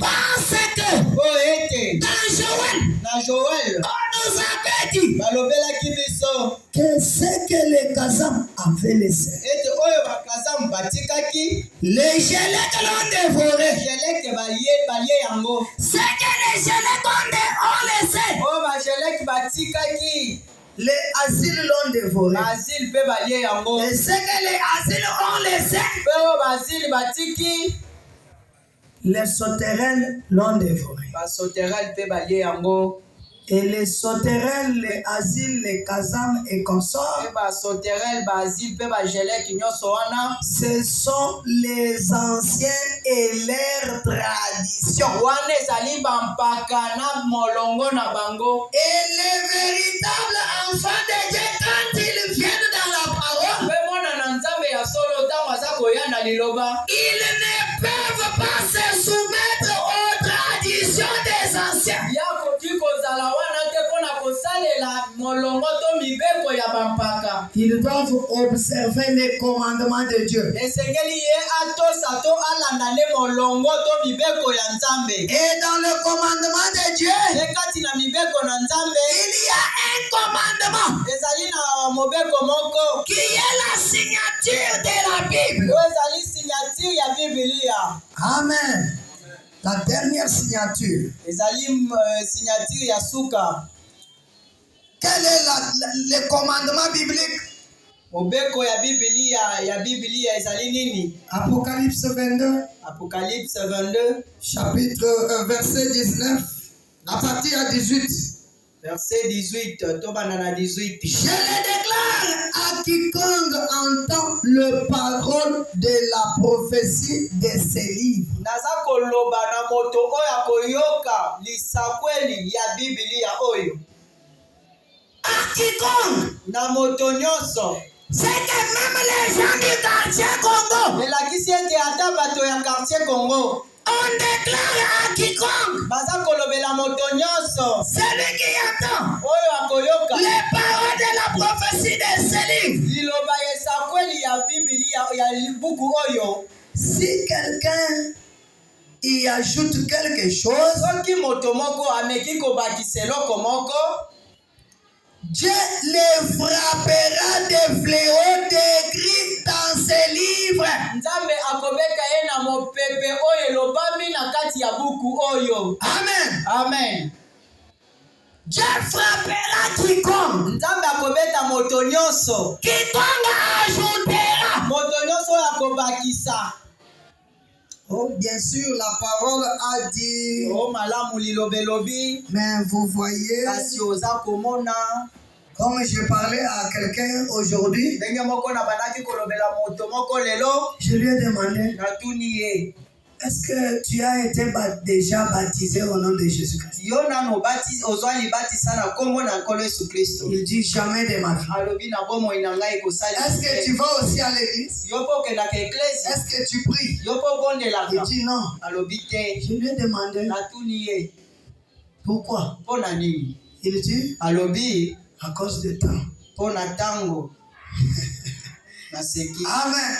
Parce que dans Joël, on nous avait dit balobelaki biso que ce que les Kazam avaient laissé, ete oyo bakazamu batikaki les Gélèques l'ont dévoré. bageleke balie yango Ce que les Gélèques ont laissé, oyo bageleke batikaki les asiles l'ont dévoré. bazili mpe balie yango Et ce que les asiles ont laissé, mpe oyo bazili batiki les sauterelles l'ont dévoré. basoterele mpe balie yango Et les sauterelles, les asiles, les Kazam et consorts, mpe basoterele bazili mpe bageleke nyonso wana ce sont les anciens et leurs traditions. wana ezali bampaka na molongo na bango Et les véritables enfants de Dieu, quand ils viennent dans la parole, mpe mwana na nzambe ya solo ntango aza koya na liloba ils ne peuvent pas se soumettre aux traditions des anciens. ya koki kozala wana te mpona kosalela molongo to mibeko ya bampaka Ils doivent observer les commandements de Dieu. esengeli ye atosa to alanda nde molongo to mibeko ya nzambe Et dans le commandement de Dieu, ye kati na mibeko na nzambe il y a un commandement ezali na mobeko moko qui est la signature de la Bible. oyo ezali signature ya bibilia Amen. La dernière signature. ezali signature ya suka Quel est le commandement biblique? mobeko ya bibilia ezali nini Apocalypse 22, apocalypse 22 chapitre verset 19, à partir à 18. verset 18 tobanda na 18 Je le déclare à quiconque entend le parole de la prophétie de ces livres. naza koloba na moto oyo akoyoka lisakweli ya bibilia oyo À quiconque. na moto nyonso C'est que même les gens du quartier Congo, elakisi ete ata bato ya quartier congo on déclare à quiconque, baza kolobela moto nyonso celui qui entend oyo akoyoka les paroles de la prophétie de ces livres. liloba ya esakweli ya bibilia ya libuku oyo Si quelqu'un y ajoute quelque chose, soki moto moko ameki kobakisa eloko moko Dieu les frappera de fléaux décrits dans ces livres. nzambe akobeka ye na mopepe oyo elobami na kati ya buku oyo Amen. amen Dieu frappera quiconque. nzambe akobeta moto nyonso Quiconque ajoutera. moto nyonso oyo akobakisa Oh, bien sûr, la parole a dit, o malamu lilobelobi mais vous voyez, kasi oza komona comme je parlais à quelqu'un aujourd'hui, ndenge moko na bandaki kolobela moto moko lelo je lui ai demandé, natuni ye est-ce que tu as été déjà baptisé au nom de Jésus-Christ? yo nano ozwa libatisa na nkombo na nkolo yesu kristo Il dit jamais de ma vie. alobi na bomoi na ngai ekosali Est-ce que tu vas aussi à l'église? yo mpo okendaka eklesi Est-ce que tu pries? yo mpo Il obondelaka dit non. alobi te Je lui ai demandé natuni ye pourquoi. mpo na nini Il dit alobi à cause de temps. mpo na ntango naseki Amen.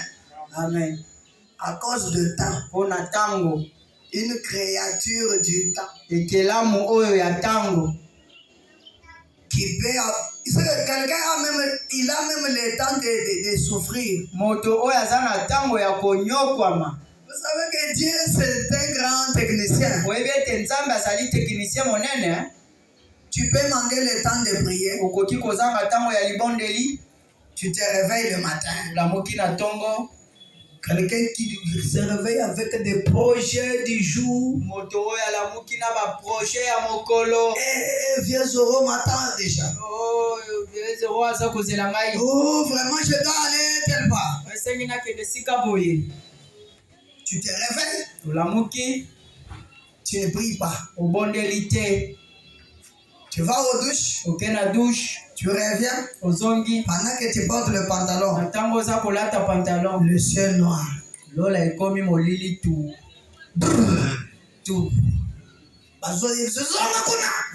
amen À cause de temps. mpo na ntango Une créature du temps ekelamu oyo ya ntango qui peut. Quelqu'un a même, il a même le temps de souffrir. moto oyo aza na ntango ya konyokwama Vous savez que Dieu c'est un grand technicien. oyebi ete nzambe azali teknicien monene Tu peux manquer le temps de prier. okoki kozanga ntango ya libondeli Tu te réveilles le matin. olamoki na ntongo Quelqu'un qui se réveille avec des projets du jour. moto oyo alamuki na baproje ya mokolo Vieux Zoro m'attend déjà. ezero aza kozela ngai Oh, vraiment, je dois aller tel part. esengi nakende sika boye Tu te réveilles, olamuki tu ne pries pas. obondeli te Tu vas aux douches, oke na dushe tu reviens. ozongi Pendant que tu portes le na pantalon, ntango oza kolata pantalon le ciel noir. lola ekomi molili tu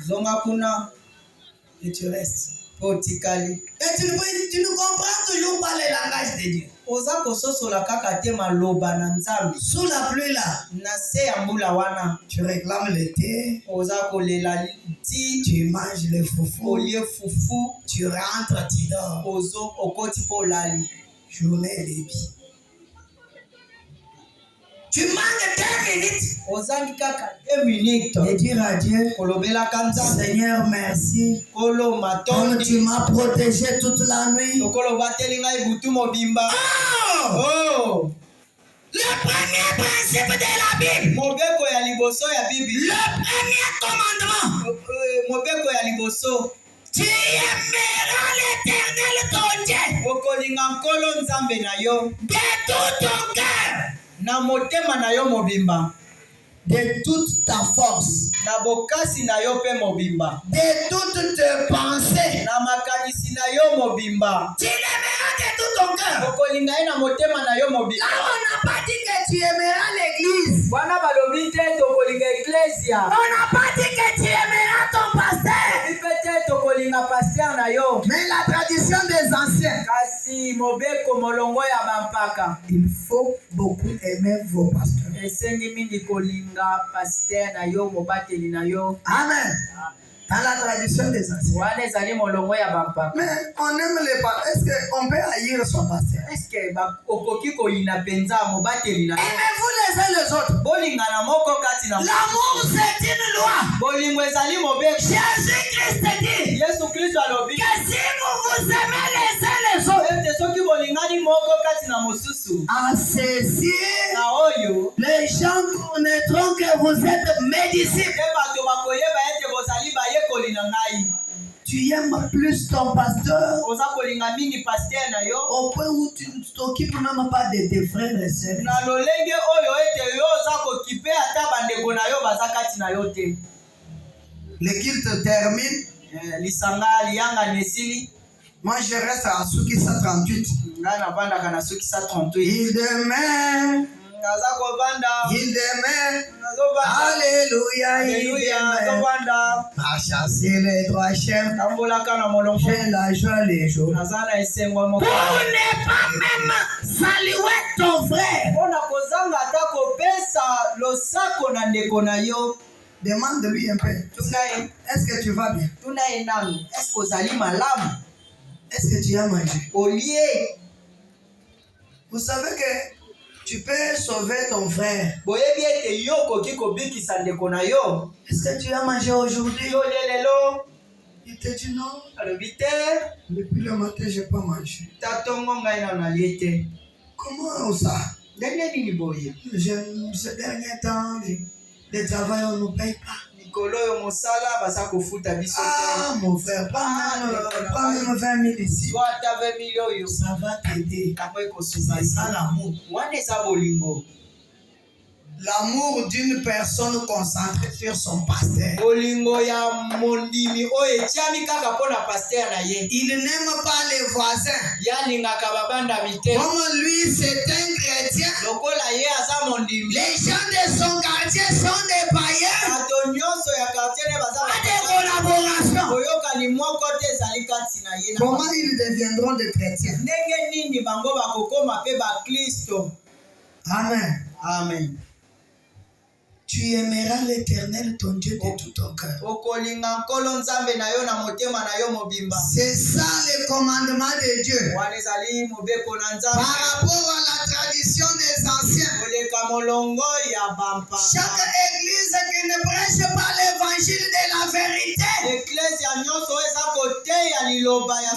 zonga kuna Et tu restes. mpo otikali Et tu ne comprends toujours pas le langage de Dieu. oza kososola kaka te maloba na nzambe Sous la pluie là, na se ya mbula wana tu réclames le thé. oza kolela outil, tu manges le foufou, au lieu foufou, tu rentres, tu dors. au côté pour l'ali. Journée et débit. Tu manques 2 minutes. Ozangi kaka 2 minutes. De dire à Dieu, Kolobela kanza. Seigneur, merci. Kolo Comme matondi. tu m'as protégé toute la nuit. Lokolo bateli ngai butu mobimba. Oh! Le premier principe de la Bible. Mobeko ya liboso ya Bible. Le premier commandement. Mobeko ya liboso. Tu aimeras l'Éternel ton Dieu. Okolinga nkolo nzambe na yo. De tout ton cœur. Na motema na yo mobimba. De toute ta force. Na bokasi na yo pe mobimba. De toutes tes pensées. Na makanisi na yo mobimba. Tu l'aimeras de tout ton cœur. Okolinga ye na motema na yo mobimba. Là, on n'a pas dit que tu aimeras l'église. Wana balobi te tokolinga ecclesia. On n'a pas dit que tu aimeras ton pasteur. Peut-être tokolinga pasteur na yo. Mais la tradition des anciens. Kasi mobeko molongo ya bampaka. Il faut beaucoup aimer vos pasteurs. Esengi mingi kolinga pasteur na yo mobateli na yo. Amen. Dans la tradition des anciens. Wana ezali molongo ya bampaka. Mais on aime les pasteurs. Est-ce qu'on peut haïr son pasteur? Est-ce que okoki koyina penza mobateli na yo? Aimez-vous les uns les autres. Bolingana moko kati na. L'amour c'est une loi. Bolingo ezali mobeko. Jésus-Christ dit Yesu Kristo alobi que si vous aimez les uns les autres, ete soki bolingani moko kati na mosusu à ceci, na oyo les gens connaîtront que vous êtes mes disciples. e bato bakoyeba ete bozali bayekoli na ngai. Tu aimes plus ton pasteur Oza kolinga mingi pasteur na yo au point où tu ne t'occupes même pas de tes frères et sœurs. na lolenge oyo ete yo oza kokipe ata bandeko na yo baza kati na yo te. Le culte termine. Lisanga liyanga nesili. Moi, je reste à Suki 138. Ngai navandaka na soki sa 38. Il demeure. Naza kovanda. Il demeure. Nazovanda. Alléluia. Il Alléluia. demeure. Nazovanda. À chasser les droits chefs. Tambolaka na molongo. J'ai la joie les jours. Naza na esengo moko. Pour ne pas même saluer ton frère. Mpona kozanga ata kopesa losako na ndeko na yo. Demande-lui un peu. Tuna ye. Est-ce que tu vas bien? Tuna ye nanu. Est-ce que ozali malamu? Est-ce que tu as mangé? Olie. Vous savez que tu peux sauver ton frère. Boyebi ete yo koki kobikisa ndeko na yo. Est-ce que tu as mangé aujourd'hui? Yo lelelo. Il te dit non. Alobi te. Depuis le matin, je n'ai pas mangé. Tatongo ngai na nalie te. Comment ça? Ndenge nini boye? Ce dernier temps, le travail, on ne nous paye pas. Nikolo yo mosala baza kofuta biso te. Ah, mon frère, pas même 20 000 ici. Yo ata 20 000 oyo. Ça va t'aider. Tango ekosuka C'est ça l'amour. wana eza bolingo. L'amour d'une personne concentrée sur son pasteur. Bolingo ya mondimi oyo etiami kaka mpona paster na ye. Il n'aime pas les voisins. Yalingaka babandami te. Comme lui, c'est un chrétien. Lokola ye aza mondimi. Les gens de son quartier sont des païens. Bato nyonso ya quartier ne baza Pas de collaboration. boyokani moko te ezali kati na ye. Comment ils deviendront des chrétiens? Ndenge nini bango bakokoma mpe bakristo? Amen. Amen. Tu aimeras l'Éternel, ton Dieu, de tout ton cœur. Okolinga nkolo nzambe na yo na motema na yo mobimba. C'est ça le commandement de Dieu. Wana ezali mobeko na nzambe. Par rapport à la tradition des anciens. Koleka molongo ya bampaka. Chaque église qui ne prêche pas l'évangile de la vérité. Eklezia nyonso eza koteya liloba ya